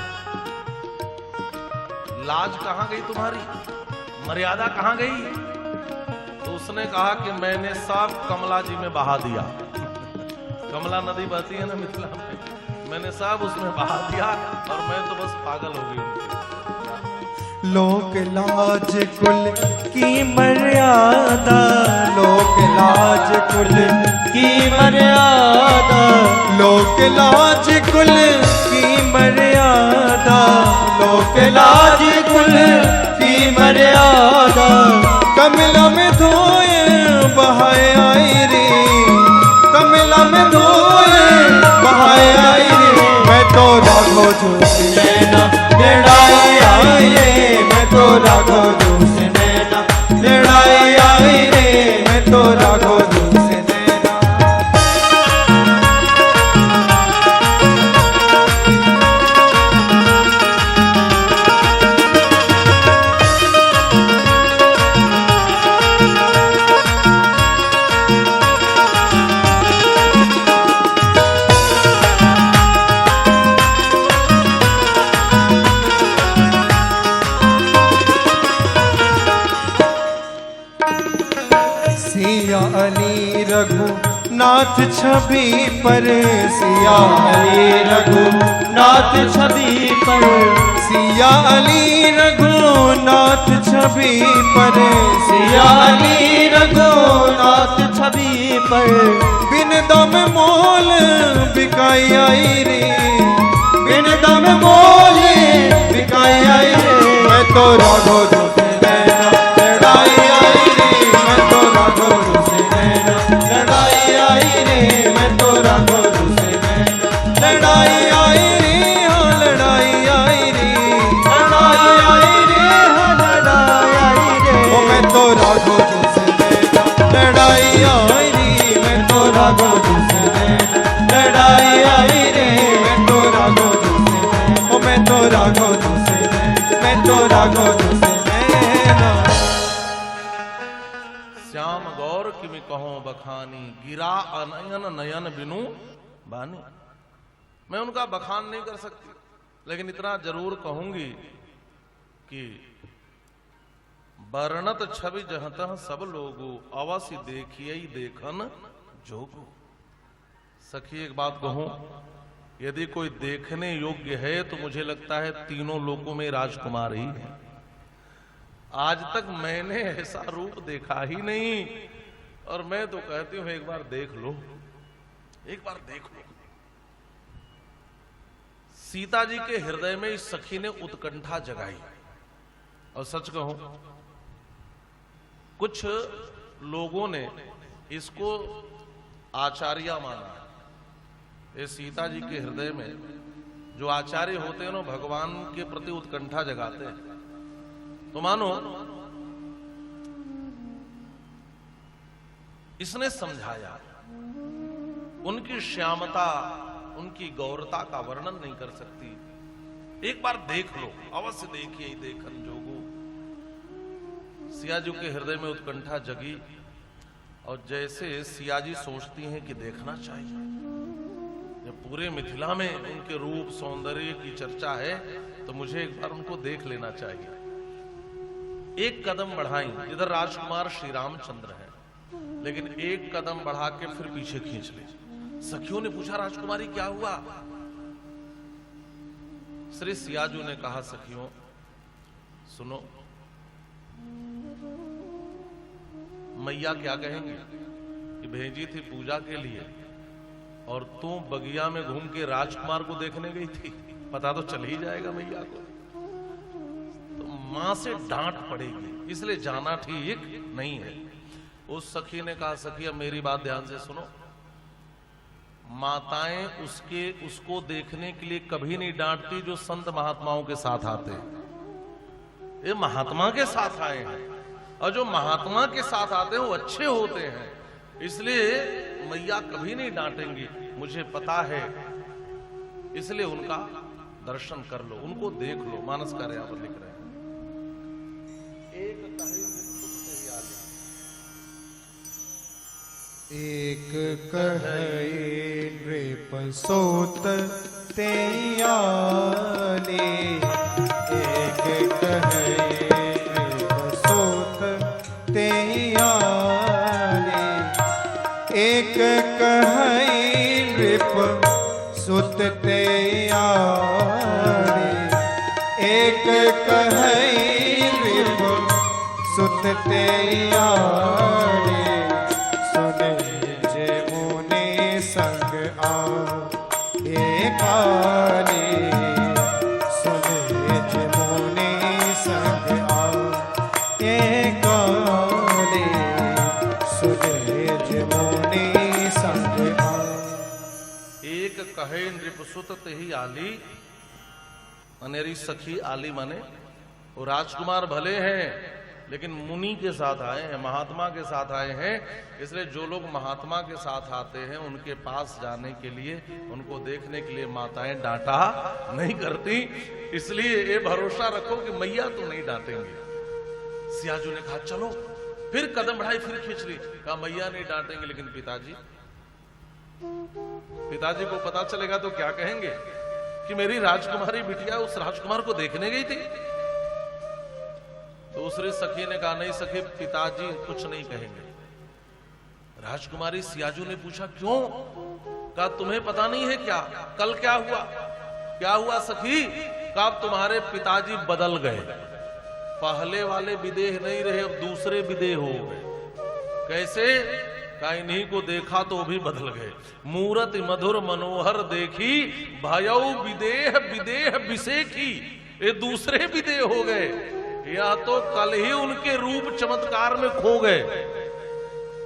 लाज कहां गई तुम्हारी, मर्यादा कहां गई? तो उसने कहा कि मैंने साफ कमला जी में बहा दिया। कमला नदी बहती है ना मिथिला में, मैंने साफ उसमें बहा दिया और मैं तो बस पागल हो गई उनके। लोक लाज कुल की मर्यादा, लोक लाज कुल की मर्यादा, लोक लाज कुल की मर्यादा, लोक लाज कुल की मर्यादा, कमला में धोए बहाए आई रे, कमला में धोए बहाए आई रे, मैं तो राघव जोश नैना लड़ाई आई रे, मैं तो राघव जोश नैना लड़ाई आई रे, मैं तो राघव जोश नैना। सिया अली रघुनाथ छवि पर, सिया अली नाथ छवि पर, सिया अली रघुनाथ छवि पर, सिया अली रघुनाथ छवि पर, बिन दम मोल बिकाई आई रे, बिन दम मोल बिकाई आई रे, मैं तो राघव जोश नैना लड़ाई आई रे, मैं तो राघव जोश नैना लड़ाई आई रे, मैं तो राघव जोश नैना लड़ाई आई रे, हाँ लड़ाई आई रे, लड़ाई आई रे, हाँ लड़ाई आई रे, ओ मैं तो राघव जोश नैना लड़ाई आई रे, मैं तो राघव जोश नैना लड़ाई आई रे, मैं तो राघव जोश नैना, ओ मैं तो राघव जोश नैना, मैं तो राघव जोश नैना। श्याम गौर किमि कहो बखानी, गिरा अनयन नयन बिनु बानी। मैं उनका बखान नहीं कर सकती, लेकिन इतना जरूर कहूंगी कि वर्णत छवि जहतः सब लोगो, अवश्य देखिए देखन जोगो। सखी एक बात कहूं, यदि कोई देखने योग्य है तो मुझे लगता है तीनों लोकों में राजकुमार ही है। आज तक मैंने ऐसा रूप देखा ही नहीं, और मैं तो कहती हूं एक बार देख लो, एक बार देख लो। सीता जी के हृदय में इस सखी ने उत्कंठा जगाई। और सच कहूं, कुछ लोगों ने इसको आचार्य माना। ये सीता जी के हृदय में जो आचार्य होते हैं ना, भगवान के प्रति उत्कंठा जगाते हैं। तो मानो इसने समझाया, उनकी श्यामता, उनकी गौरता का वर्णन नहीं कर सकती। एक बार देख लो, अवश्य देखिए देखन जोगो। सियाजी के हृदय में उत्कंठा जगी, और जैसे सियाजी सोचती हैं कि देखना चाहिए, जब पूरे मिथिला में उनके रूप सौंदर्य की चर्चा है तो मुझे एक बार उनको देख लेना चाहिए। एक कदम बढ़ाई, इधर राजकुमार श्री रामचंद्र है, लेकिन एक कदम बढ़ा के फिर पीछे खींच ले। सखियों ने पूछा, राजकुमारी क्या हुआ? श्री सियाजू ने कहा, सखियों सुनो, मैया क्या कहेंगे कि भेजी थी पूजा के लिए और तू बगिया में घूम के राजकुमार को देखने गई थी, पता तो चल ही जाएगा मैया को, तो मां से डांट पड़ेगी, इसलिए जाना ठीक नहीं है। उस सखी ने कहा, सखी अब मेरी बात ध्यान से सुनो, माताएं उसको देखने के लिए कभी नहीं डांटती जो संत महात्माओं के साथ आते हैं। ये महात्मा के साथ आए हैं, और जो महात्मा के साथ आते हैं वो अच्छे होते हैं, इसलिए मैया कभी नहीं डांटेंगी, मुझे पता है। इसलिए उनका दर्शन कर लो, उनको देख लो। मानस कार्य पर लिख रहे हैं, एक एक कहे नृप सोत तेयाले, एक कहे नृप सोत तेयाले, एक कहे नृप सुत तेयाले, एक कहे नृप सुत तेयाले, सुने जे मुनि संग काले, सुने जे मुनि संग काले, सुने जे मुनि संग एक कहे नृपसुत तेहि आली, अनेरी सखी आली माने वो राजकुमार भले हैं लेकिन मुनि के साथ आए हैं, महात्मा के साथ आए हैं। इसलिए जो लोग महात्मा के साथ आते हैं उनके पास जाने के लिए, उनको देखने के लिए माताएं डांटा नहीं करती। इसलिए ये भरोसा रखो कि मैया तो नहीं डांटेंगे। सियाजू ने कहा चलो, फिर कदम बढ़ाई, फिर खींच ली। कहा मैया नहीं डांटेंगे लेकिन पिताजी को पता चलेगा तो क्या कहेंगे कि मेरी राजकुमारी बिटिया उस राजकुमार को देखने गई थी। दूसरी सखी ने कहा नहीं सखी, पिताजी कुछ नहीं कहेंगे। राजकुमारी सियाजू ने पूछा क्यों? कहा तुम्हें पता नहीं है क्या कल क्या हुआ? क्या हुआ सखी? कहा तुम्हारे पिताजी बदल गए, पहले वाले विदेह नहीं रहे, अब दूसरे विदेह हो गए। कैसे? कहा इन्हीं को देखा तो भी बदल गए। मूरत मधुर मनोहर देखी, भयौ विदेह विदेह विसेखी, ये दूसरे विदेह हो गए। या तो कल ही उनके रूप चमत्कार में खो गए,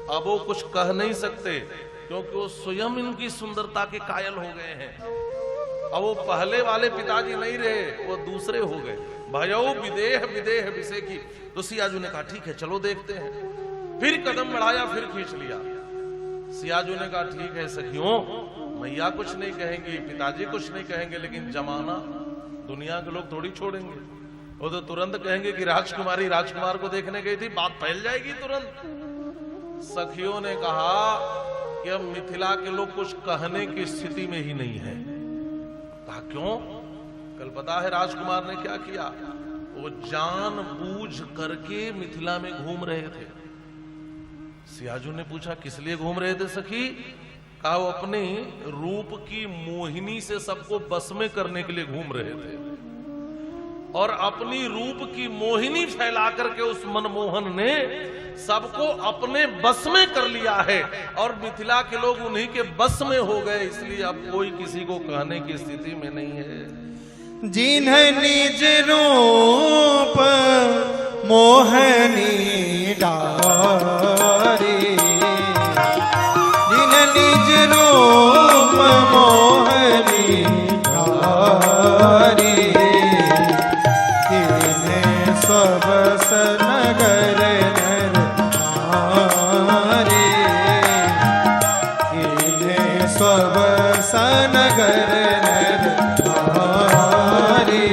अब वो कुछ कह नहीं सकते क्योंकि वो स्वयं इनकी सुंदरता के कायल हो गए हैं। अब वो पहले वाले पिताजी नहीं रहे, वो दूसरे हो गए। भयौ विदेह विदेह विसेखी। तो सियाजू ने कहा ठीक है चलो देखते हैं। फिर कदम बढ़ाया, फिर खींच लिया। सियाजू ने कहा ठीक है सखियों, मैया कुछ नहीं कहेंगी, पिताजी कुछ नहीं कहेंगे, लेकिन जमाना दुनिया के लोग थोड़ी छोड़ेंगे। वो तो तुरंत कहेंगे कि राजकुमारी राजकुमार को देखने गई थी, बात फैल जाएगी तुरंत। सखियों ने कहा कि अब मिथिला के लोग कुछ कहने की स्थिति में ही नहीं है। कहा क्यों? कल पता है राजकुमार ने क्या किया? वो जानबूझ करके मिथिला में घूम रहे थे। सियाजू ने पूछा किस लिए घूम रहे थे सखी? कहा वो अपने रूप की मोहिनी से सबको बस में करने के लिए घूम रहे थे, और अपनी रूप की मोहिनी फैला करके उस मनमोहन ने सबको अपने बस में कर लिया है, और मिथिला के लोग उन्हीं के बस में हो गए। इसलिए अब कोई किसी को कहने की स्थिति में नहीं है। जिन्हें निज रूप मोहनी डारी, जिन्हें निज रूप मोहनी डारी, सबस नगर नर नारी, इन्हें सबस नगर नर नारी।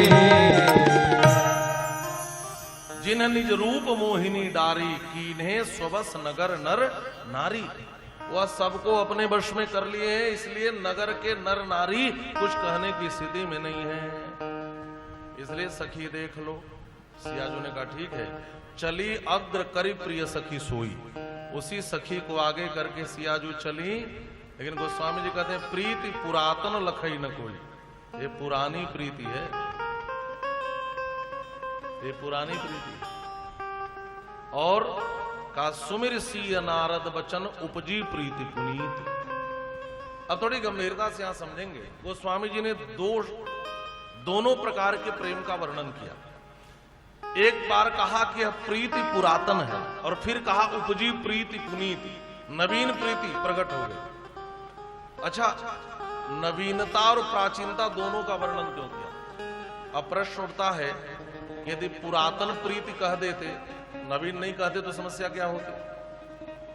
जिन्हें निज रूप मोहिनी डारी, कीन्हे स्वबस नगर नर नारी। वह सबको अपने वश में कर लिए हैं, इसलिए नगर के नर नारी कुछ कहने की स्थिति में नहीं है। इसलिए सखी देख लो। सियाजू ने कहा ठीक है। चली अग्र करी प्रिय सखी सोई। उसी सखी को आगे करके सियाजू चली, लेकिन गोस्वामी जी कहते हैं प्रीति पुरातन लखई न कोई। ये पुरानी प्रीति है, ये पुरानी प्रीति। और का सुमिर सी नारद बचन उपजी प्रीति पुनीत। अब थोड़ी गंभीरता से यहां समझेंगे। गोस्वामी जी ने दोनों प्रकार के प्रेम का वर्णन किया। एक बार कहा कि यह प्रीति पुरातन है, और फिर कहा उपजी प्रीति पुनीति, नवीन प्रीति प्रकट हो गई। अच्छा, नवीनता और प्राचीनता दोनों का वर्णन क्यों किया? अब प्रश्न उठता है, यदि पुरातन प्रीति कह देते, नवीन नहीं कहते तो समस्या क्या होती?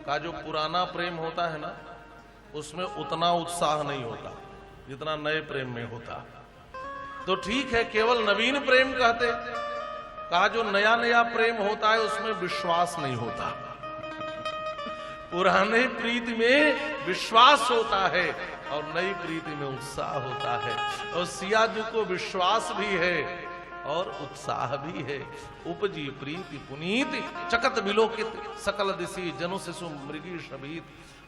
का जो पुराना प्रेम होता है ना, उसमें उतना उत्साह नहीं होता जितना नए प्रेम में होता। तो ठीक है, केवल नवीन प्रेम कहते। कहा जो नया नया प्रेम होता है उसमें विश्वास नहीं होता। पुराने प्रीति में विश्वास होता है और नई प्रीति में उत्साह होता है। और सियाजू को विश्वास भी है और उत्साह भी है। उपजी प्रीति पुनीति चकत विलोकित सकल दिशी जनु शिशु मृगी शबीत।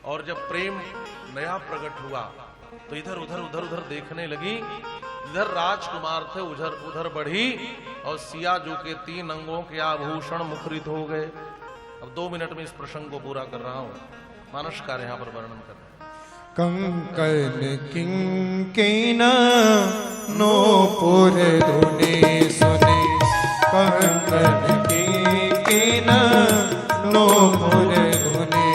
और जब प्रेम नया प्रकट हुआ तो इधर उधर देखने लगी। इधर राजकुमार थे, उधर उधर बढ़ी और सियाजू के 3 अंगों के आभूषण मुखरित हो गए। अब 2 मिनट में इस प्रसंग को पूरा कर रहा हूं। मानसकार यहां पर वर्णन कर रहे हैं। कंकन किंकिन नूपुर धुनि सुनि, कंकन किंकिन नूपुर धुनि,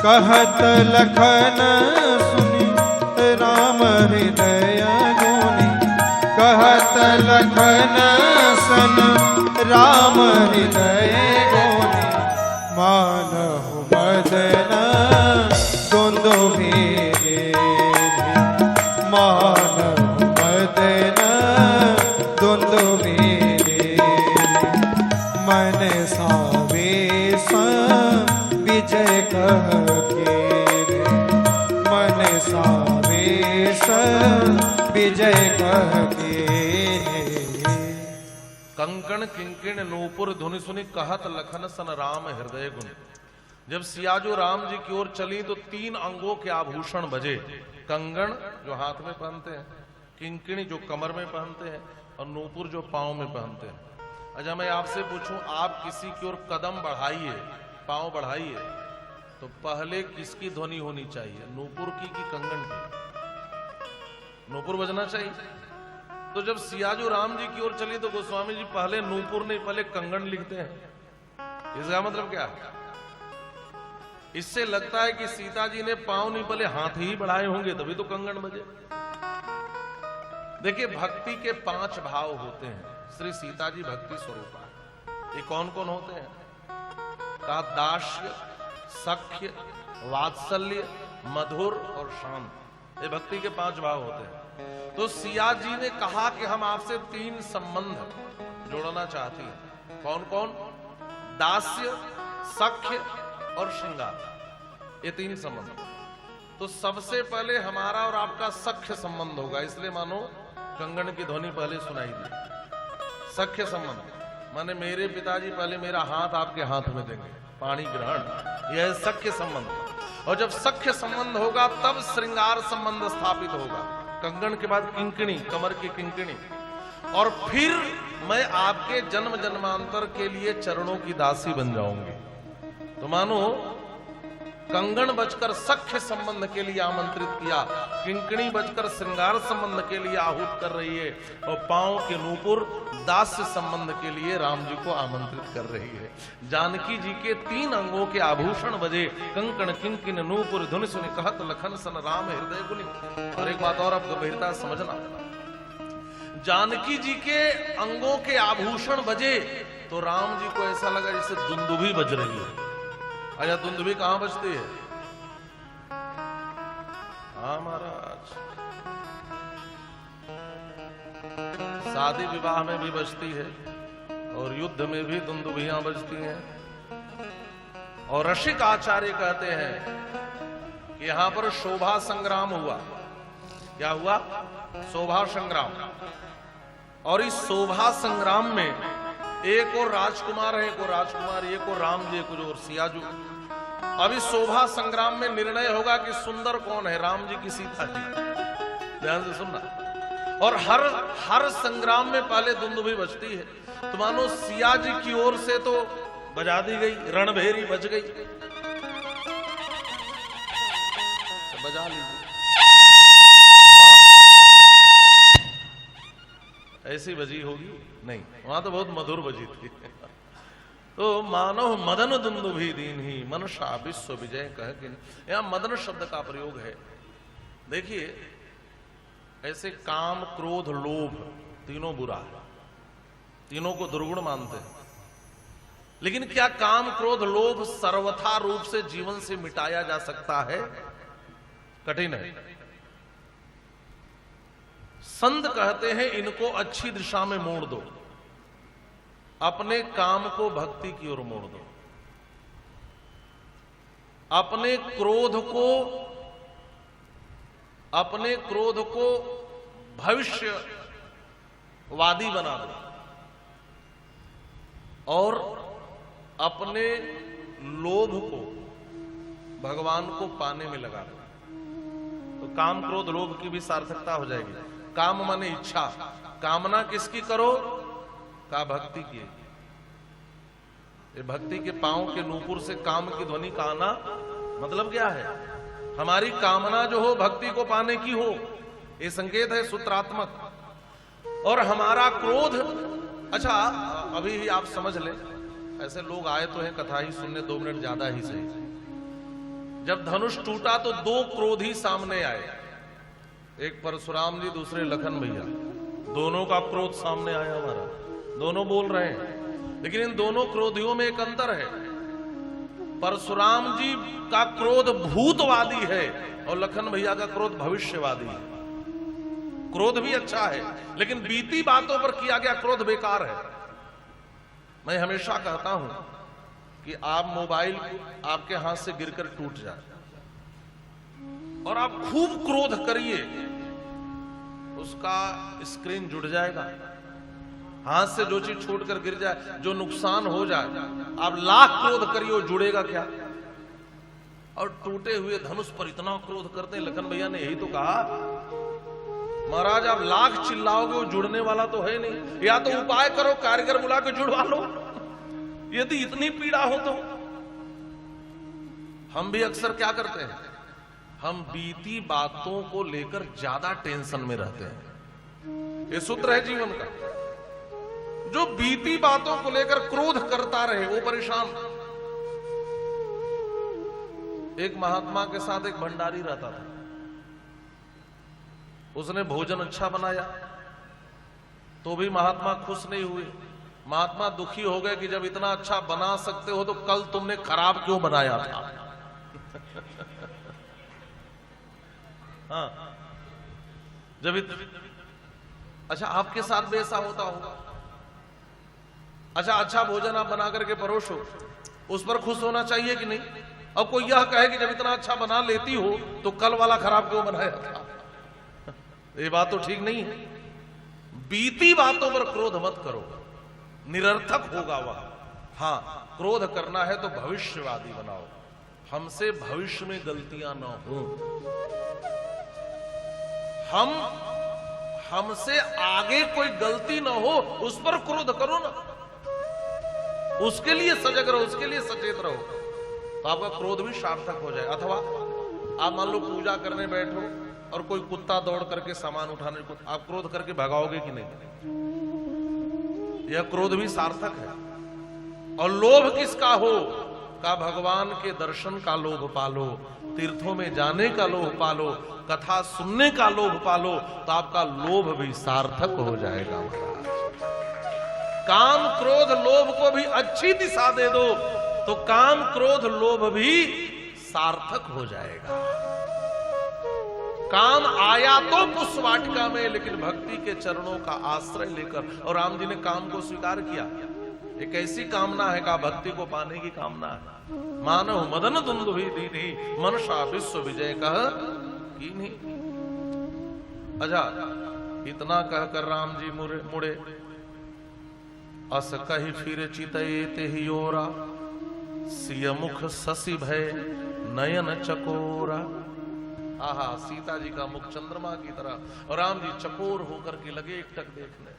कहत लखन सुनि राम हृदय गुनि, कहत लखन सन राम हृदय गुनि, मानहु मदन दुंदुभि देहि, मानहु मदन दुंदुभि देहि, मन सावेश विजय कह के, मन सावेश विजय कह के। कंकण किंकिण नूपुर धुनि सुनि, कहत लखन सन राम हृदय गुण। जब सियाजू राम जी की ओर चली तो 3 अंगों के आभूषण बजे। कंगन जो हाथ में पहनते हैं, किंकिणी जो कमर में पहनते हैं और नूपुर जो पांव में पहनते हैं। अच्छा मैं आपसे पूछूं, आप किसी की ओर कदम बढ़ाइए, पांव बढ़ाइए, तो पहले किसकी ध्वनि होनी चाहिए, नूपुर की कि कंगन की? नूपुर बजना चाहिए। तो जब सियाजू राम जी की ओर चली तो गोस्वामी जी पहले नूपुर नहीं पहले कंगन लिखते हैं। इसका मतलब क्या है? इससे लगता है कि सीता जी ने पांव नहीं पहले हाथ ही बढ़ाए होंगे तभी तो कंगन बजे। देखिए भक्ति के 5 भाव होते हैं। श्री सीता जी भक्ति स्वरूपा है। ये कौन कौन होते हैं? का दास्य, सख्य, वात्सल्य, मधुर और शांत। ये भक्ति के 5 भाव होते हैं। तो सिया जी ने कहा कि हम आपसे 3 संबंध जोड़ना चाहती हैं। कौन कौन? दास्य, सख्य और श्रृंगार। ये 3 संबंध। तो सबसे पहले हमारा और आपका सख्य संबंध होगा, इसलिए मानो कंगन की ध्वनि पहले सुनाई दी। सख्य संबंध माने मेरे पिताजी पहले मेरा हाथ आपके हाथ में देंगे, पाणी ग्रहण, यह सख्य संबंध। और जब सख्य संबंध होगा तब श्रृंगार संबंध स्थापित होगा। कंगन के बाद किंकिणी, कमर की किंकिणी। और फिर मैं आपके जन्म जन्मांतर के लिए चरणों की दासी बन जाऊंगी। तो मानो कंगन बजकर सख्य संबंध के लिए आमंत्रित किया, किंकिणी बजकर श्रृंगार संबंध के लिए आहूत कर रही है, और पांव के नूपुर दास्य संबंध के लिए राम जी को आमंत्रित कर रही है। जानकी जी के 3 अंगों के आभूषण बजे, कंकण किंकिन नूपुर धुनि सुनि, कहत लखन सन राम हृदय गुनि। और एक बात और आप गंभीरता समझना, जानकी जी के अंगों के आभूषण बजे तो राम जी को ऐसा लगा जैसे दुंदुभी बज रही है। अच्छा दुंदुभी कहां बजती है? हाँ महाराज, शादी विवाह में भी बजती है और युद्ध में भी दुंदुभियां बजती हैं। और रसिक आचार्य कहते हैं कि यहां पर शोभा संग्राम हुआ। क्या हुआ? शोभा संग्राम। और इस शोभा संग्राम में एक और राजकुमार है, एक और राजकुमार, एक और राम जी, एक और सियाजू। अब इस शोभा संग्राम में निर्णय होगा कि सुंदर कौन है, राम जी की सीता जी। ध्यान से सुनना। और हर संग्राम में पहले दुंदुभी बजती है। तो मानो सिया जी की ओर से तो बजा दी गई, रणभेरी बज गई, तो बजा लीजिए। ऐसी बजी होगी नहीं, वहां तो बहुत मधुर बजी थी। तो मानव मदन दुंदुभी दीन ही मनसा विश्व विजय कह के, यहां मदन शब्द का प्रयोग है। देखिए ऐसे काम, क्रोध, लोभ तीनों बुरा है, तीनों को दुर्गुण मानते हैं। लेकिन क्या काम, क्रोध, लोभ सर्वथा रूप से जीवन से मिटाया जा सकता है? कठिन है। संत कहते हैं इनको अच्छी दिशा में मोड़ दो, अपने काम को भक्ति की ओर मोड़ दो। अपने क्रोध को भविष्यवादी बना दो और अपने लोभ को भगवान को पाने में लगा दो, तो काम क्रोध लोभ की भी सार्थकता हो जाएगी। काम माने इच्छा, कामना किसकी करो? का भक्ति की। ये भक्ति के पांव के नूपुर से काम की ध्वनि का आना मतलब क्या है? हमारी कामना जो हो भक्ति को पाने की हो, ये संकेत है सूत्रात्मक। और हमारा क्रोध, अच्छा अभी ही आप समझ ले, ऐसे लोग आए तो हैं कथा ही सुनने, 2 मिनट ज्यादा ही सही। जब धनुष टूटा तो 2 क्रोधी सामने आए, एक परशुराम जी, दूसरे लखन भैया। दोनों का क्रोध सामने आया हमारा, दोनों बोल रहे हैं, लेकिन इन दोनों क्रोधियों में एक अंतर है। परशुराम जी का क्रोध भूतवादी है और लखन भैया का क्रोध भविष्यवादी है। क्रोध भी अच्छा है, लेकिन बीती बातों पर किया गया क्रोध बेकार है। मैं हमेशा कहता हूं कि आप मोबाइल आपके हाथ से गिरकर टूट जाए और आप खूब क्रोध करिए, उसका स्क्रीन जुड़ जाएगा। हाथ से जो चीज छूटकर गिर जाए, जो नुकसान हो जाए, आप लाख क्रोध करिए, वो जुड़ेगा क्या? और टूटे हुए धनुष पर इतना क्रोध करते हैं। लखन भैया ने यही तो कहा, महाराज आप लाख चिल्लाओगे वो जुड़ने वाला तो है नहीं, या तो उपाय करो, कारीगर बुला के जुड़वा लो, यदि इतनी पीड़ा हो तो। हम भी अक्सर क्या करते हैं, हम बीती बातों को लेकर ज्यादा टेंशन में रहते हैं। ये सूत्र है जीवन का। जो बीती बातों को लेकर क्रोध करता रहे वो परेशान। एक महात्मा के साथ एक भंडारी रहता था, उसने भोजन अच्छा बनाया तो भी महात्मा खुश नहीं हुए। महात्मा दुखी हो गए कि जब इतना अच्छा बना सकते हो तो कल तुमने खराब क्यों बनाया था? हाँ, अच्छा आपके साथ भी ऐसा होता होगा। अच्छा भोजन आप बना करके परोसो, उस पर खुश होना चाहिए कि नहीं? अब कोई यह कहे कि जब इतना अच्छा बना लेती हो तो कल वाला खराब क्यों बनाया था? ये बात तो ठीक नहीं है। बीती बातों पर क्रोध मत करो, निरर्थक होगा वह। हां, क्रोध करना है तो भविष्यवादी बनाओ, हमसे भविष्य में गलतियां ना हो। हमसे आगे कोई गलती ना हो उस पर क्रोध करो ना, उसके लिए सजग रहो, उसके लिए सचेत रहो, तो आपका क्रोध भी सार्थक हो जाए। अथवा आप मान लो पूजा करने बैठो और कोई कुत्ता दौड़ करके सामान उठाने को, आप क्रोध करके भगाओगे कि नहीं? यह क्रोध भी सार्थक है। और लोभ किसका हो? का भगवान के दर्शन का लोभ पालो, तीर्थों में जाने का लोभ पालो, कथा सुनने का लोभ पालो, तो आपका लोभ भी सार्थक हो जाएगा। काम क्रोध लोभ को भी अच्छी दिशा दे दो तो काम क्रोध लोभ भी सार्थक हो जाएगा। काम आया तो पुष्पवाटिका में, लेकिन भक्ति के चरणों का आश्रय लेकर। और राम जी ने काम को स्वीकार किया। एक ऐसी कामना है का भक्ति को पाने की कामना है। मानव मदन दुंदुभि दीनी मनसा विश्व विजय कह की नहीं। अच्छा, इतना कहकर राम जी मुड़े, अस कही फिर चितये ही ओरा, सिय मुख शशि भय नयन चकोरा। आहा, सीता जी का मुख चंद्रमा की तरह और राम जी चकोर होकर के लगे एकटक देखने।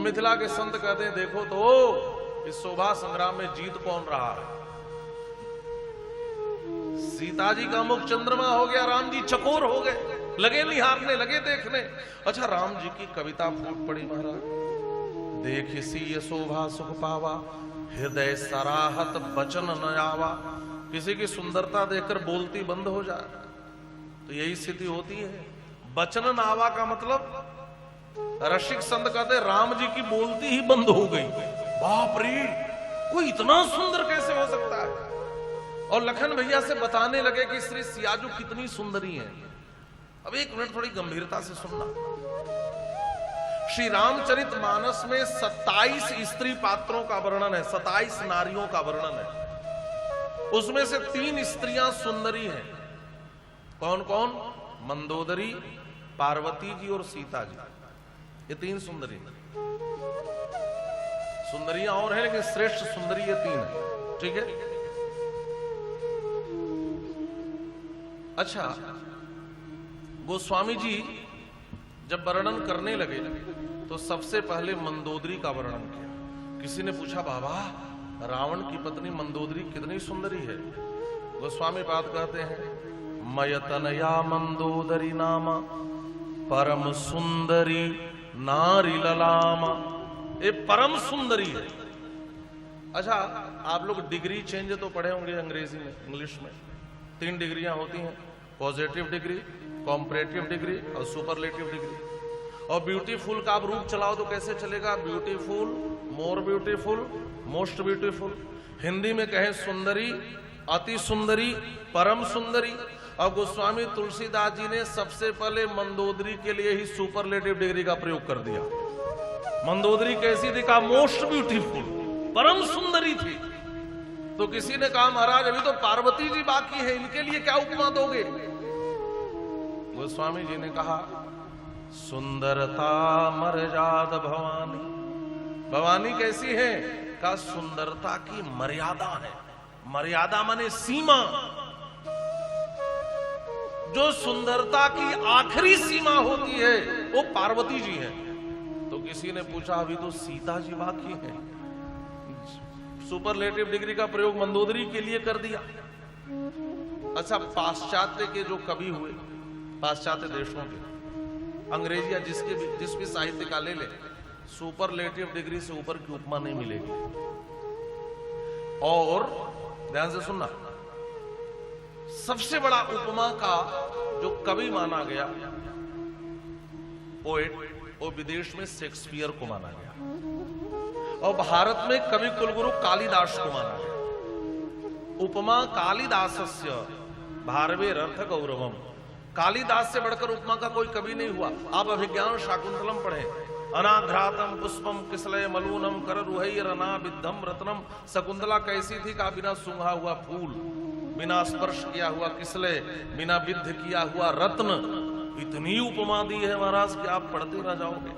मिथिला के संत कहते हैं, देखो तो इस शोभा संग्राम में जीत कौन रहा है? सीता जी का मुख चंद्रमा हो गया, राम जी चकोर हो गए, लगे निहारने, लगे देखने। अच्छा, राम जी की कविता फूट पड़ी महाराज। देख सी ये शोभा सुख पावा, हृदय सराहत बचन न आवा। किसी की सुंदरता देखकर बोलती बंद हो जाए तो यही स्थिति होती है। बचन न आवा का मतलब रसिक संत कहते राम जी की बोलती ही बंद हो गई। बाप रे, कोई इतना सुंदर कैसे हो सकता है? और लखन भैया से बताने लगे कि श्री सियाजू कितनी सुंदरी हैं। अब एक मिनट थोड़ी गंभीरता से सुनना। श्री रामचरित मानस में 27 स्त्री पात्रों का वर्णन है, 27 नारियों का वर्णन है। उसमें से 3 स्त्रियां सुंदरी हैं। कौन कौन? मंदोदरी, पार्वती जी और सीता जी। ये 3 सुंदरी हैं। सुंदरियां और हैं लेकिन श्रेष्ठ सुंदरी ये 3 है। ठीक है। अच्छा, गोस्वामी जी जब वर्णन करने लगे तो सबसे पहले मंदोदरी का वर्णन किया। किसी ने पूछा, बाबा रावण की पत्नी मंदोदरी कितनी सुंदरी है? गोस्वामी बात कहते हैं, मयतनया मंदोदरी नामा परम सुंदरी नारी ललामा। ये परम सुंदरी है। अच्छा, आप लोग डिग्री चेंज तो पढ़े होंगे अंग्रेजी में, इंग्लिश में 3 डिग्रियां होती हैं, पॉजिटिव डिग्री, कॉम्परेटिव डिग्री और सुपरलेटिव डिग्री। और ब्यूटीफुल का आप रूप चलाओ तो कैसे चलेगा? Beautiful, more beautiful, most beautiful. Hindi में कहें सुंदरी, अति सुंदरी, परम सुंदरी। और गोस्वामी तुलसीदास जी ने सबसे पहले मंदोदरी के लिए ही सुपरलेटिव डिग्री का प्रयोग कर दिया। मंदोदरी कैसी थी? कहा मोस्ट ब्यूटीफुल, परम सुंदरी थी। तो किसी ने कहा, महाराज अभी तो पार्वती जी बाकी है, इनके लिए क्या उपमा दोगे? गोस्वामी जी ने कहा, सुंदरता मर्याद भवानी। भवानी कैसी है? का सुंदरता की मर्यादा है। मर्यादा माने सीमा। जो सुंदरता की आखिरी सीमा होती है वो पार्वती जी है। तो किसी ने पूछा, अभी तो सीता जी बाकी है। सुपरलेटिव डिग्री का प्रयोग मंदोदरी के लिए कर दिया। अच्छा, पाश्चात्य के जो कवि हुए, पाश्चात्य देशों के, अंग्रेजी या जिस भी साहित्य का ले ले, सुपरलेटिव डिग्री से ऊपर की उपमा नहीं मिलेगी। और ध्यान से सुनना, सबसे बड़ा उपमा का जो कवि माना गया, पोएट, वो विदेश में शेक्सपियर को माना गया और भारत में कवि कुलगुरु कालिदास को माना गया। उपमा कालिदासस्य भारवे रथ गौरवम। कालिदास से बढ़कर उपमा का कोई कवि नहीं हुआ। आप अभिज्ञान शाकुंतलम पढ़ें, अनाघ्रातम पुष्पम किसलय मलूनम कर रुहैरना विद्धम रत्नम। शकुंतला कैसी थी? का बिना सूंघा हुआ फूल, बिना स्पर्श किया हुआ किसलय, बिना विद्ध किया हुआ रत्न। इतनी उपमा दी है महाराज कि आप पढ़ते रह जाओगे।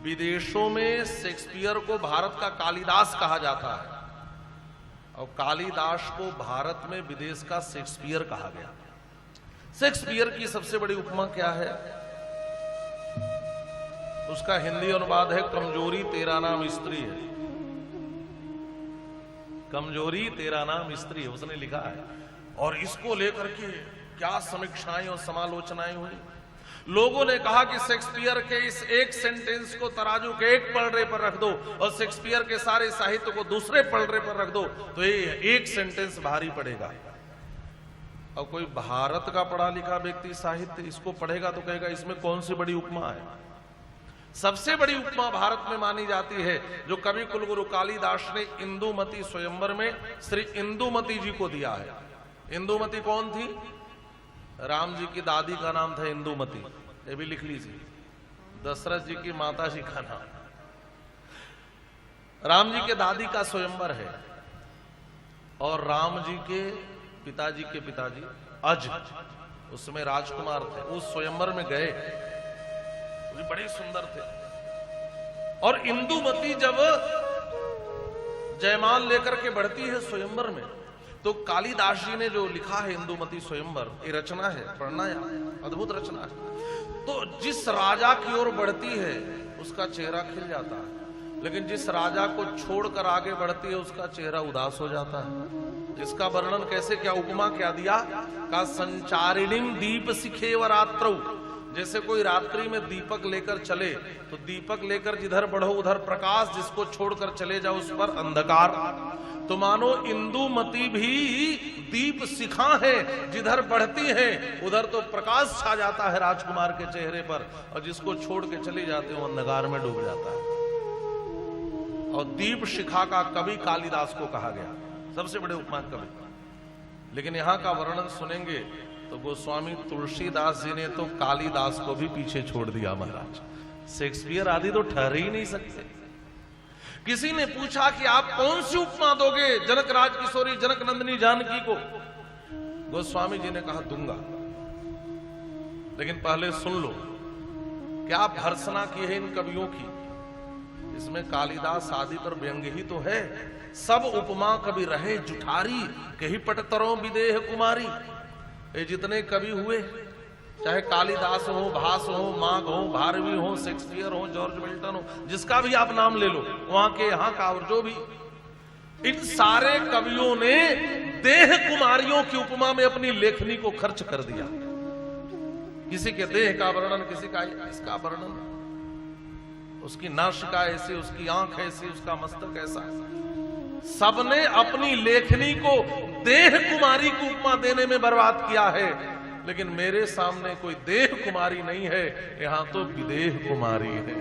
विदेशों में शेक्सपियर को भारत का कालिदास कहा जाता है और कालिदास को भारत में विदेश का शेक्सपियर कहा गया। शेक्सपियर की सबसे बड़ी उपमा क्या है? उसका हिंदी अनुवाद है, कमजोरी तेरा नाम स्त्री है। कमजोरी तेरा नाम स्त्री है, उसने लिखा है। और इसको लेकर के क्या समीक्षाएं और समालोचनाएं हुई। लोगों ने कहा कि शेक्सपियर के इस एक सेंटेंस को तराजू के एक पलड़े पर रख दो और शेक्सपियर के सारे साहित्य को दूसरे पलड़े पर रख दो तो ये एक सेंटेंस भारी पड़ेगा। और कोई भारत का पढ़ा लिखा व्यक्ति साहित्य इसको पढ़ेगा तो कहेगा इसमें कौन सी बड़ी उपमा है। सबसे बड़ी उपमा भारत में मानी जाती है जो कवि कुलगुरु कालिदास ने इंदुमती स्वयंवर में श्री इंदुमती जी को दिया है। इंदुमती कौन थी? राम जी की दादी का नाम था इंदुमती, ये भी लिख लीजिए। दशरथ जी की माता जी का नाम। राम जी के दादी का स्वयंवर है और राम जी के पिताजी अज, उसमें राजकुमार थे। उस स्वयंवर में गए, वो बड़े सुंदर थे। और इंदुमती जब जयमाल लेकर के बढ़ती है स्वयंवर में तो कालिदास जी ने जो लिखा है इंदुमती स्वयंवर, ये रचना है, पढ़ना है, अद्भुत रचना है। तो जिस राजा की ओर बढ़ती है उसका चेहरा खिल जाता है, लेकिन जिस राजा को छोड़कर आगे बढ़ती है उसका चेहरा उदास हो जाता है। इसका वर्णन कैसे, क्या उपमा क्या दिया? का संचारिणीम दीप सिखेव रात्रौ। जैसे कोई रात्रि में दीपक लेकर चले तो दीपक लेकर जिधर बढ़ो उधर प्रकाश, जिसको छोड़कर चले जाओ उस पर अंधकार। तो मानो इंदुमती भी दीप शिखा है, जिधर बढ़ती है उधर तो प्रकाश छा जाता है राजकुमार के चेहरे पर, और जिसको छोड़ के चले जाते हो अंधकार में डूब जाता है। और दीप शिखा का कवि कालिदास को कहा गया, सबसे बड़े उपमा कवि। लेकिन यहां का वर्णन सुनेंगे तो गोस्वामी तुलसीदास जी ने तो कालिदास को भी पीछे छोड़ दिया महाराज। शेक्सपियर आदि तो ठहर ही नहीं सकते। किसी ने पूछा कि आप कौन सी उपमा दोगे जनक राज किशोरी जनक नंदिनी जानकी को? गोस्वामी जी ने कहा दूंगा, लेकिन पहले सुन लो क्या भर्सना की है इन कवियों की। इसमें कालिदास आदि पर व्यंग्य ही तो है। सब उपमा कवि रहे जुठारी, कही पटतरों विदेह कुमारी। ये जितने कवि हुए, चाहे कालिदास हो, भास हो, माघ हो, भारवी हो, शेक्सपियर हो, जॉर्ज मिल्टन हो, जिसका भी आप नाम ले लो, वहां के यहाँ का और जो भी, इन सारे कवियों ने देह कुमारियों की उपमा में अपनी लेखनी को खर्च कर दिया। किसी के देह का वर्णन, किसी का इसका वर्णन, उसकी नासिका ऐसी, उसकी आंख ऐसी, उसका मस्तक ऐसा। सबने अपनी लेखनी को देह कुमारी की उपमा देने में बर्बाद किया है। लेकिन मेरे सामने कोई देह कुमारी नहीं है, यहां तो विदेह कुमारी है।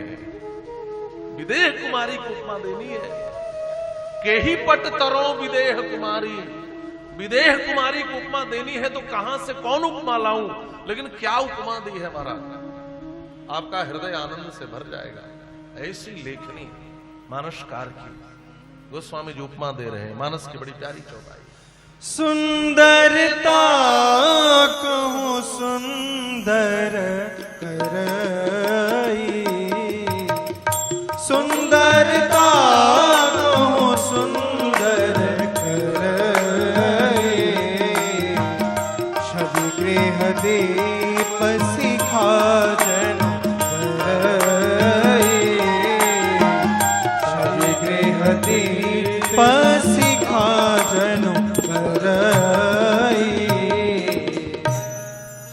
विदेह कुमारी को उपमा देनी है। केही पट तरो विदेह कुमारी, विदेह कुमारी को उपमा देनी है तो कहां से कौन उपमा लाऊं? लेकिन क्या उपमा दी है महाराज, आपका हृदय आनंद से भर जाएगा। ऐसी लेखनी मानसकार की गोस्वामी जी उपमा दे रहे हैं। मानस की बड़ी प्यारी चौपाई। सुंदरता कहूँ सुंदर करई, सुंदरता कहूँ सुंदर करई, छवि गृह दीप सिखा जन करई, छवि गृह दीप सिखा जन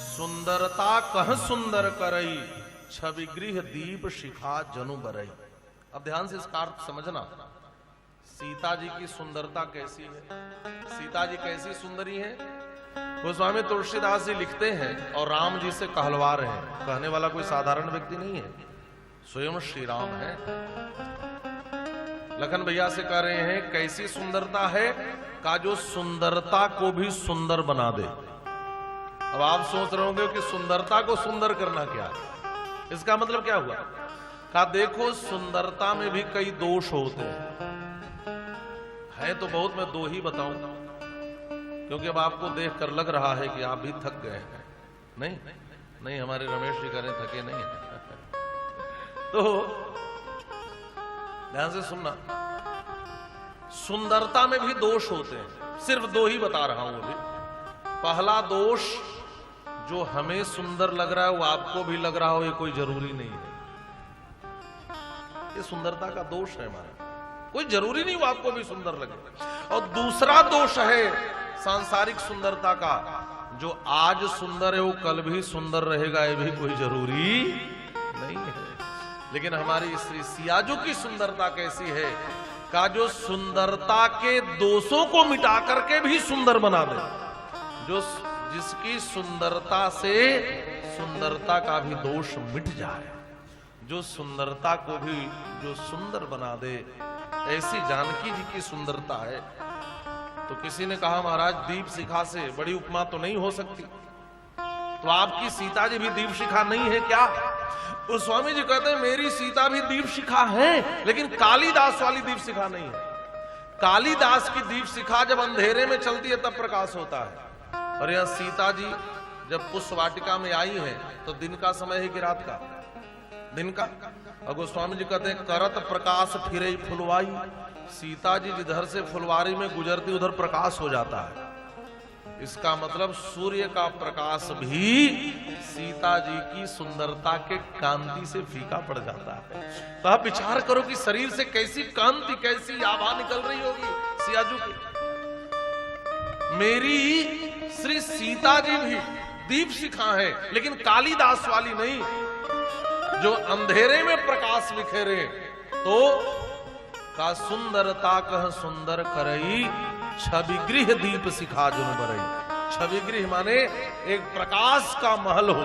सुंदरता कह सुंदर करई, छवि गृह दीप शिखा जनु बरई। अब ध्यान से इसका अर्थ समझना। सीता जी की सुंदरता कैसी है, सीता जी कैसी सुंदरी है? गोस्वामी तुलसीदास जी लिखते हैं और राम जी से कहलवा रहे हैं। कहने वाला कोई साधारण व्यक्ति नहीं है, स्वयं श्री राम है। लखन भैया से कह रहे हैं कैसी सुंदरता है का जो सुंदरता को भी सुंदर बना दे। अब आप सोच रहे होंगे कि सुंदरता को सुंदर करना क्या है, इसका मतलब क्या हुआ? का देखो सुंदरता में भी कई दोष होते हैं तो बहुत, मैं दो ही बताऊं क्योंकि अब आपको देखकर लग रहा है कि आप भी थक गए हैं। नहीं, हमारे रमेश जी करें थके नहीं है। तो ध्यान से सुनना, सुंदरता में भी दोष होते हैं, सिर्फ दो ही बता रहा हूं अभी। पहला दोष, जो हमें सुंदर लग रहा है वो आपको भी लग रहा हो, ये कोई जरूरी नहीं है। ये सुंदरता का दोष है हमारा, कोई जरूरी नहीं वो आपको भी सुंदर लगे। और दूसरा दोष है सांसारिक सुंदरता का, जो आज सुंदर है वो कल भी सुंदर रहेगा, ये भी कोई जरूरी नहीं है। लेकिन हमारी श्री सियाजू की सुंदरता कैसी है का जो सुंदरता के दोषों को मिटा करके भी सुंदर बना दे, जो जिसकी सुंदरता से सुंदरता का भी दोष मिट जाए, जो सुंदरता को भी जो सुंदर बना दे, ऐसी जानकी जी की सुंदरता है। तो किसी ने कहा महाराज दीप शिखा से बड़ी उपमा तो नहीं हो सकती, तो आपकी सीता जी भी दीप शिखा नहीं है क्या? तो स्वामी जी कहते हैं मेरी सीता भी दीप शिखा है, लेकिन कालिदास वाली दीप शिखा नहीं है। कालिदास की दीप शिखा जब अंधेरे में चलती है तब प्रकाश होता है, और यह सीता जी जब पुष्प वाटिका में आई है तो दिन का समय है कि रात का? दिन का। और गोस्वामी जी कहते हैं करत प्रकाश फिरे फुलवाई, सीता जी जिधर से फुलवारी में गुजरती उधर प्रकाश हो जाता है। इसका मतलब सूर्य का प्रकाश भी सीता जी की सुंदरता के कांति से फीका पड़ जाता है। तो आप विचार करो कि शरीर से कैसी कांति, कैसी आभा निकल रही होगी सियाजू की। मेरी श्री सीता जी भी दीप शिखा है, लेकिन कालिदास वाली नहीं, जो अंधेरे में प्रकाश बिखेरे। तो का सुंदरता कह सुंदर करई, छवि गृह दीप शिखा जुन बरई। छवि गृह माने एक प्रकाश का महल हो,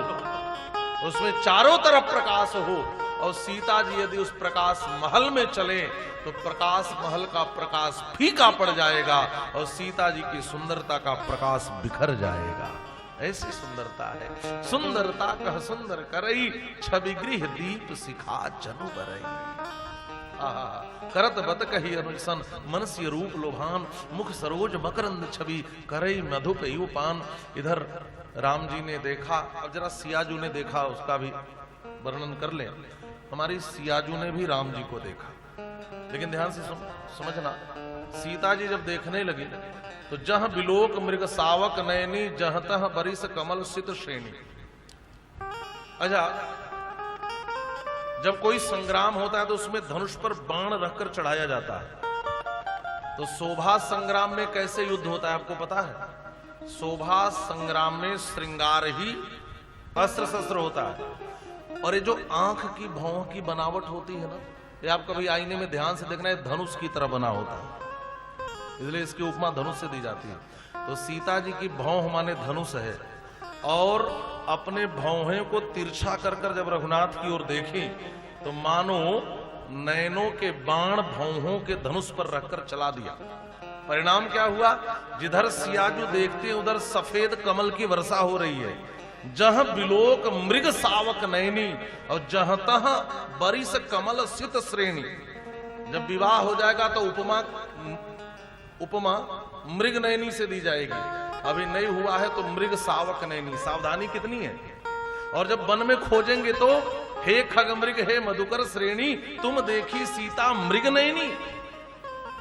उसमें चारों तरफ प्रकाश हो, और सीता जी यदि उस प्रकाश महल में चले तो प्रकाश महल का प्रकाश फीका पड़ जाएगा और सीता जी की सुंदरता का प्रकाश बिखर जाएगा। ऐसी सुंदरता है। सुंदरता कह सुंदर करई, छवि गृह दीप शिखा जनु बरई। आहा करत बत कही अनुसन मनस्य रूप लोभान मुख सरोज मकरंद छवि करई मधुप यु पान। इधर राम जी ने देखा, अब जरा सियाजू ने देखा उसका भी वर्णन कर ले। हमारी सियाजू ने भी राम जी को देखा, लेकिन ध्यान से समझना, सीता जी जब देखने लगी तो जह बिलोक मृग सावक नयनी जह तह बरिस कमल सित श्रेणी। अच्छा, जब कोई संग्राम होता है तो उसमें धनुष पर बाण रखकर चढ़ाया जाता है। तो शोभा संग्राम में कैसे युद्ध होता है आपको पता है? शोभा संग्राम में श्रृंगार ही अस्त्र शस्त्र होता है। और ये जो आंख की भौं की बनावट होती है ना, ये आप कभी आईने में ध्यान से देखना, है धनुष की तरह बना होता है, इसलिए इसकी उपमा धनुष से दी जाती है। तो सीता जी की भौं माने धनुष है, और अपने भौहें को तिरछा कर कर जब रघुनाथ की ओर देखी तो मानो नयनों के बाण भौहों के धनुष पर रखकर चला दिया। परिणाम क्या हुआ? जिधर सियाजू देखते हैं उधर सफेद कमल की वर्षा हो रही है। जह बिलोक मृग सावक नयनी और जह तह बरिस कमल सित श्रेणी। जब विवाह हो जाएगा तो उपमा मृग नयनी से दी जाएगी, अभी नहीं हुआ है तो मृग सावक नयनी। सावधानी कितनी है। और जब वन में खोजेंगे तो हे खग मृग हे मधुकर श्रेणी तुम देखी सीता मृग नयनी।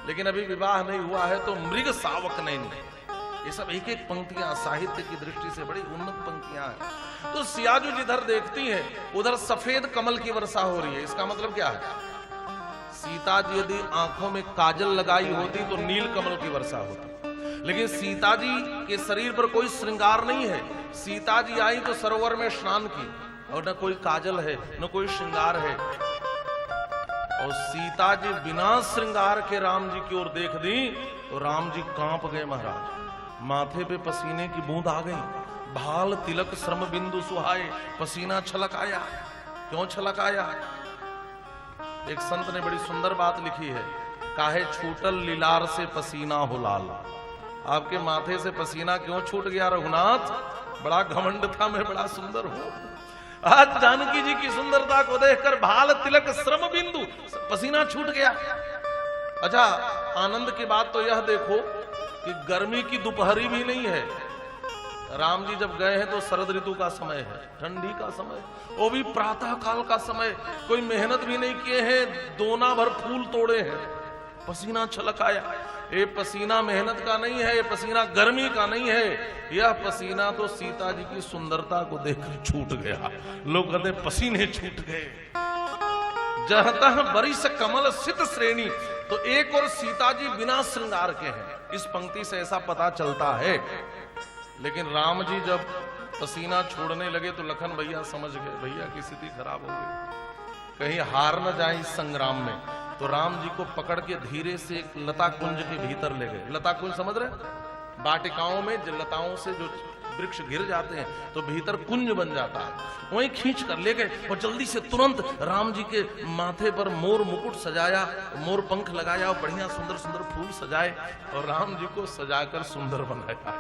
लेकिन अभी विवाह नहीं हुआ है तो मृग सावक नयनी। ये सब एक एक पंक्तियां साहित्य की दृष्टि से बड़ी उन्नत पंक्तियां हैं। तो सियाजू जिधर देखती हैं उधर सफेद कमल की वर्षा हो रही है। इसका मतलब क्या है? सीता जी यदि आंखों में काजल लगाई होती तो नील कमल की वर्षा होती, लेकिन सीता जी के शरीर पर कोई श्रृंगार नहीं है। सीता जी आई तो सरोवर में स्नान की और न कोई काजल है न कोई श्रृंगार है। और सीता जी बिना श्रृंगार के राम जी की ओर देख दी तो राम जी कांप गए महाराज। माथे पे पसीने की बूंद आ गई, भाल तिलक श्रम बिंदु सुहाए, पसीना छलक आया। क्यों छलक आया? एक संत ने बड़ी सुंदर बात लिखी है, काहे छूटल लीलार से पसीना हो लाल। आपके माथे से पसीना क्यों छूट गया रघुनाथ? बड़ा घमंड था मैं बड़ा सुंदर हूं। आज जानकी जी की सुंदरता को देखकर भाल तिलक श्रम बिंदु पसीना छूट गया। अच्छा, आनंद की बात तो यह देखो कि गर्मी की दोपहरी भी नहीं है। राम जी जब गए हैं तो शरद ऋतु का समय है, ठंडी का समय, वो भी प्रातः काल का समय। कोई मेहनत भी नहीं किए हैं, दोना भर फूल तोड़े हैं, पसीना छलक आया। ये पसीना मेहनत का नहीं है, ये पसीना गर्मी का नहीं है, यह पसीना तो सीता जी की सुंदरता को देखकर छूट गया। लोग कहते पसीने छूट गए। जहतः बरिस कमल सित श्रेणी। तो एक और सीता जी बिना श्रृंगार के हैं, इस पंक्ति से ऐसा पता चलता है। लेकिन राम जी जब पसीना छोड़ने लगे तो लखन भैया समझ गए भैया की स्थिति खराब हो गई, कहीं हार न जाए इस संग्राम में। तो राम जी को पकड़ के धीरे से एक लता कुंज के भीतर ले गए। लता कुंज समझ रहे? वाटिकाओं में लताओं से जो वृक्ष गिर जाते हैं तो भीतर कुंज बन जाता है, वहीं खींच कर ले गए। और जल्दी से तुरंत राम जी के माथे पर मोर मुकुट सजाया, मोर पंख लगाया और बढ़िया सुंदर सुंदर फूल सजाए और राम जी को सजाकर सुंदर बनाया।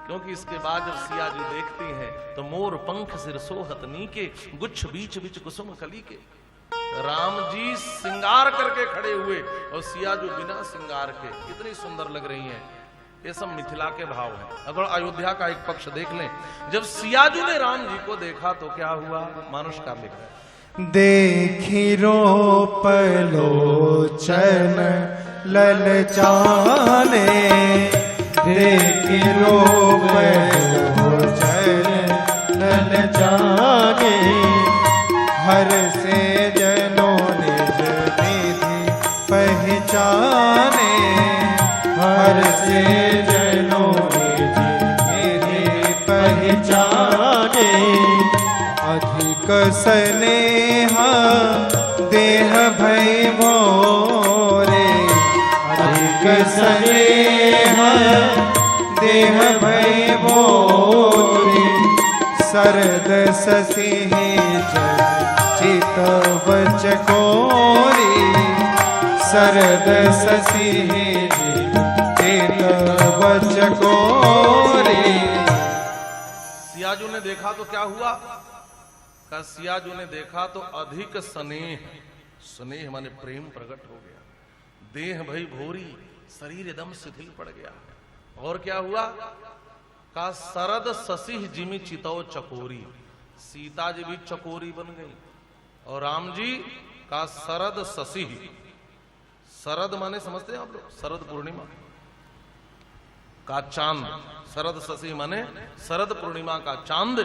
क्योंकि इसके बाद जब सिया जी देखती हैं तो मोर पंख सिर सोहत नीके गुच्छ बीच बीच कुसुम कली के। राम जी श्रृंगार करके खड़े हुए और सिया जो बिना श्रृंगार के, कितनी सुंदर लग रही हैं। ये सब मिथिला के भाव हैं। अगर अयोध्या का एक पक्ष देख लें, जब सियाजू ने राम जी को देखा तो क्या हुआ? मानुषकार लिख रहे हैं, देखी रूप लोचन ललचाने, देखी रूप लोचन ललचाने, हर से जनों निज विधि पहचाने, हर से जनों निज विधि पहचाने, अधिक स्नेहा देह भय मोरे, अधिक स्नेहा देह भय मोरे, सरद ससी जन चित बच कोरी, सरद ससी चित बच कोरी। सियाजू ने देखा तो क्या हुआ? का सियाजू ने देखा तो अधिक स्नेह स्नेह माने प्रेम प्रकट हो गया। देह भई भोरी, शरीर एकदम शिथिल पड़ गया। और क्या हुआ? का सरद ससिह जिमि चितौ चकोरी, सीता जी भी चकोरी बन गई और राम जी का शरद ससिह, शरद माने समझते हैं आप लोग, शरद पूर्णिमा का चांद, शरद ससिह माने शरद पूर्णिमा का चांद।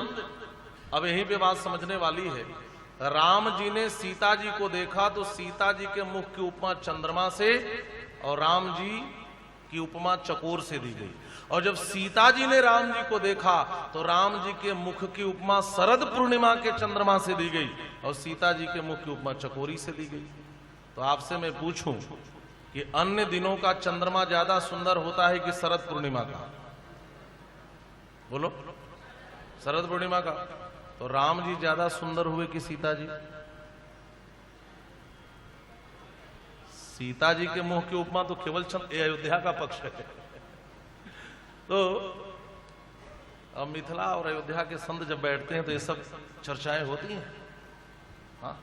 अब यहीं पे बात समझने वाली है। राम जी ने सीता जी को देखा तो सीता जी के मुख की उपमा चंद्रमा से और राम जी की उपमा चकोर से दी गई। और जब सीता जी ने राम जी को देखा तो राम जी के मुख की उपमा शरद पूर्णिमा के चंद्रमा से दी गई और सीता जी के मुख की उपमा चकोरी से दी गई। तो आपसे मैं पूछूं कि अन्य दिनों का चंद्रमा ज्यादा सुंदर होता है कि शरद पूर्णिमा का? बोलो, शरद पूर्णिमा का। तो राम जी ज्यादा सुंदर हुए कि सीता जी? सीता जी के मुख की उपमा तो केवल अयोध्या का पक्ष है। तो अब मिथिला और अयोध्या के संत जब बैठते हैं तो ये सब चर्चाएं होती हैं। हाँ,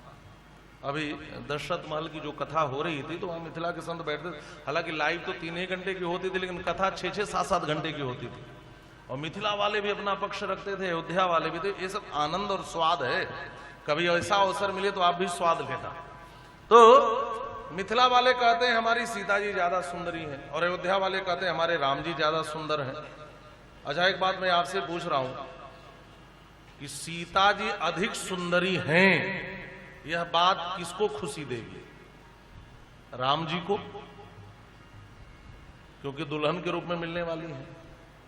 अभी दशरथ महल की जो कथा हो रही थी तो वहां मिथिला के संत बैठते थे। हालांकि लाइव तो 3 घंटे की होती थी, लेकिन कथा 6-6, 7-7 घंटे की होती थी। और मिथिला वाले भी अपना पक्ष रखते थे, अयोध्या वाले भी थे। ये सब आनंद और स्वाद है। कभी ऐसा अवसर मिले तो आप भी स्वाद लेना। तो मिथिला वाले कहते हैं हमारी सीता जी ज्यादा सुंदरी हैं और अयोध्या वाले कहते हैं हमारे राम जी ज्यादा सुंदर हैं। अच्छा, एक बात मैं आपसे पूछ रहा हूं कि सीता जी अधिक सुंदरी हैं, यह बात किसको खुशी देगी? राम जी को, क्योंकि दुल्हन के रूप में मिलने वाली है।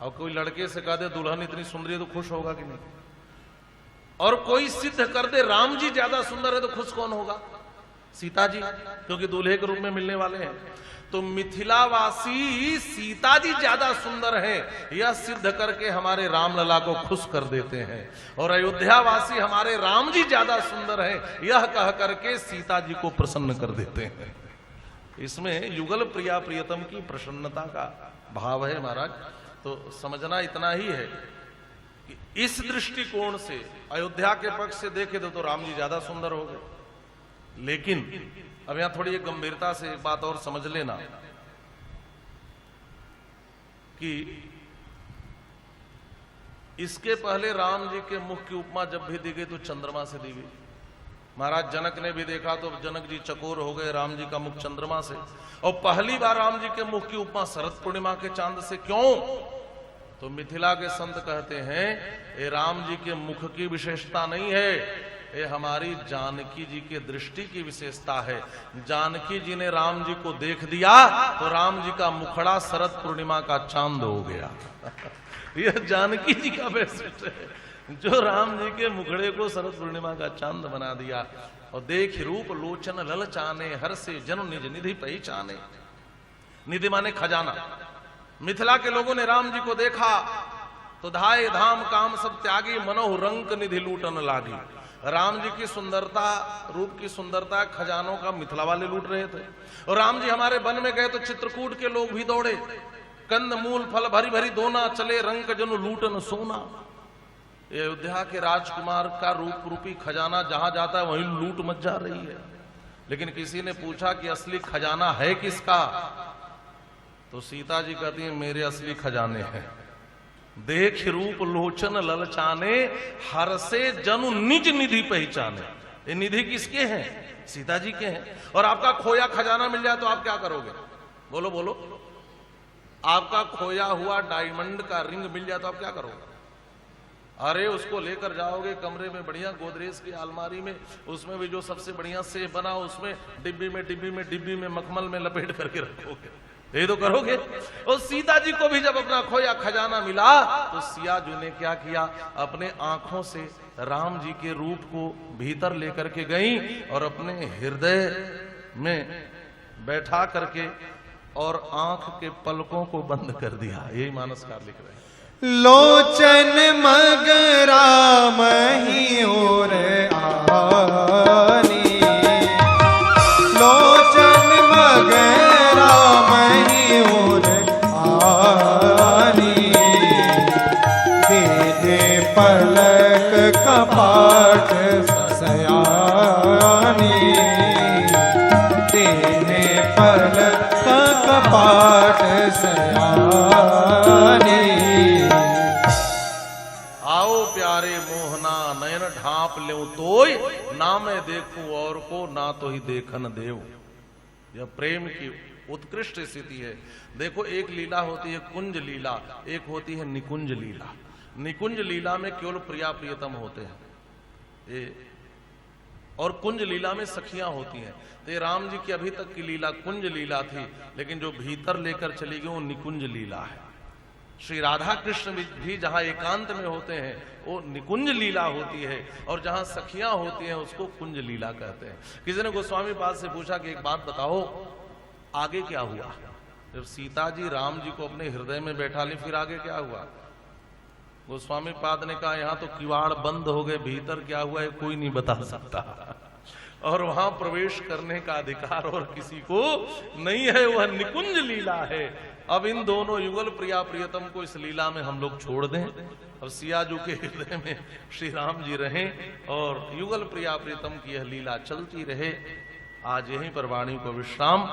और कोई लड़के से कह दे दुल्हन इतनी सुंदरी है तो खुश होगा कि नहीं? और कोई सिद्ध कर दे राम जी ज्यादा सुंदर है तो खुश कौन होगा? सीता जी, क्योंकि दूल्हे के रूप में मिलने वाले हैं। तो मिथिलावासी सीता जी ज्यादा सुंदर हैं यह सिद्ध करके हमारे रामलला को खुश कर देते हैं, और अयोध्यावासी हमारे राम जी ज्यादा सुंदर हैं यह कह करके सीता जी को प्रसन्न कर देते हैं। इसमें युगल प्रिया प्रियतम की प्रसन्नता का भाव है महाराज। तो समझना इतना ही है कि इस दृष्टिकोण से अयोध्या के पक्ष से देखे तो राम जी ज्यादा सुंदर हो गए। लेकिन अब यहां थोड़ी एक गंभीरता से एक बात और समझ लेना कि इसके पहले राम जी के मुख की उपमा जब भी दी गई तो चंद्रमा से दी गई। महाराज जनक ने भी देखा तो जनक जी चकोर हो गए राम जी का मुख चंद्रमा से। और पहली बार राम जी के मुख की उपमा शरद पूर्णिमा के चांद से। क्यों? तो मिथिला के संत कहते हैं ये राम जी के मुख की विशेषता नहीं है, ये हमारी जानकी जी के दृष्टि की विशेषता है। जानकी जी ने राम जी को देख दिया तो राम जी का मुखड़ा शरद पूर्णिमा का चांद हो गया। यह जानकी जी का वैशिष्ट्य है जो राम जी के मुखड़े को शरद पूर्णिमा का चांद बना दिया। और देख रूप लोचन ललचाने, हर से जन निज निधि पहचाने। निधि माने खजाना। मिथिला के लोगों ने राम जी को देखा तो धाय धाम काम सब त्यागी, मनोह रंक निधि लूटन लागी। राम जी की सुंदरता, रूप की सुंदरता, खजानों का मिथिला वाले लूट रहे थे। और राम जी हमारे वन में गए तो चित्रकूट के लोग भी दौड़े। कंद मूल फल भरी भरी दोना, चले रंक जनु लूटन सोना। अयोध्या के राजकुमार का रूप रूपी खजाना जहां जाता है वहीं लूट मच जा रही है। लेकिन किसी ने पूछा कि असली खजाना है किसका? तो सीता जी कहती है मेरे असली खजाने हैं। देख रूप लोचन ललचाने, हर से जनु निज निधि पहचाने। ये निधि किसके हैं? सीता जी के हैं। और आपका खोया खजाना मिल जाए तो आप क्या करोगे? बोलो बोलो। आपका खोया हुआ डायमंड का रिंग मिल जाए तो आप क्या करोगे? अरे उसको लेकर जाओगे कमरे में बढ़िया गोदरेज की अलमारी में, उसमें भी जो सबसे बढ़िया सेफ बना उसमें डिब्बी में मखमल में लपेट करके रखोगे। ये तो करोगे। और सीता जी को भी जब अपना खोया खजाना मिला तो सिया जी ने क्या किया? अपने आंखों से राम जी के रूप को भीतर लेकर के गई और अपने हृदय में बैठा करके और आंख के पलकों को बंद कर दिया। यही मानसकार लिख रहे हैं। लोचन मगरा मही और आनी, लोचन मगरा मही और आनी। दे दे पलक कपाट सयानी, पाठ सयानी। आओ प्यारे मोहना नयन ढांप ले तोय, ना मैं देखूं और को ना तो ही देखन देव। यह प्रेम की उत्कृष्ट स्थिति है। देखो एक लीला होती है कुंज लीला, एक होती है निकुंज लीला। निकुंज लीला में केवल प्रिया प्रियतम होते हैं और कुंज लीला में सखियां होती हैं। तो ये राम जी की अभी तक की लीला कुंज लीला थी, लेकिन जो भीतर लेकर चली गई वो निकुंज लीला है। श्री राधा कृष्ण भी जहां एकांत में होते हैं वो निकुंज लीला होती है, और जहां सखियां होती हैं उसको कुंज लीला कहते हैं। किसी ने गोस्वामी पाद से पूछा कि एक बात बताओ, आगे क्या हुआ? जब सीता जी राम जी को अपने हृदय में बैठा ली, फिर आगे क्या हुआ? गोस्वामी पाद ने कहा यहाँ तो किवाड़ बंद हो गए, भीतर क्या हुआ है कोई नहीं बता सकता, और वहां प्रवेश करने का अधिकार और किसी को नहीं है। वह निकुंज लीला है। अब इन दोनों युगल प्रिया प्रियतम को इस लीला में हम लोग छोड़ दें, और सियाजू के हृदय में श्री राम जी रहें, और युगल प्रिया प्रियतम की यह लीला चलती रहे। आज यहीं पर वाणी को विश्राम।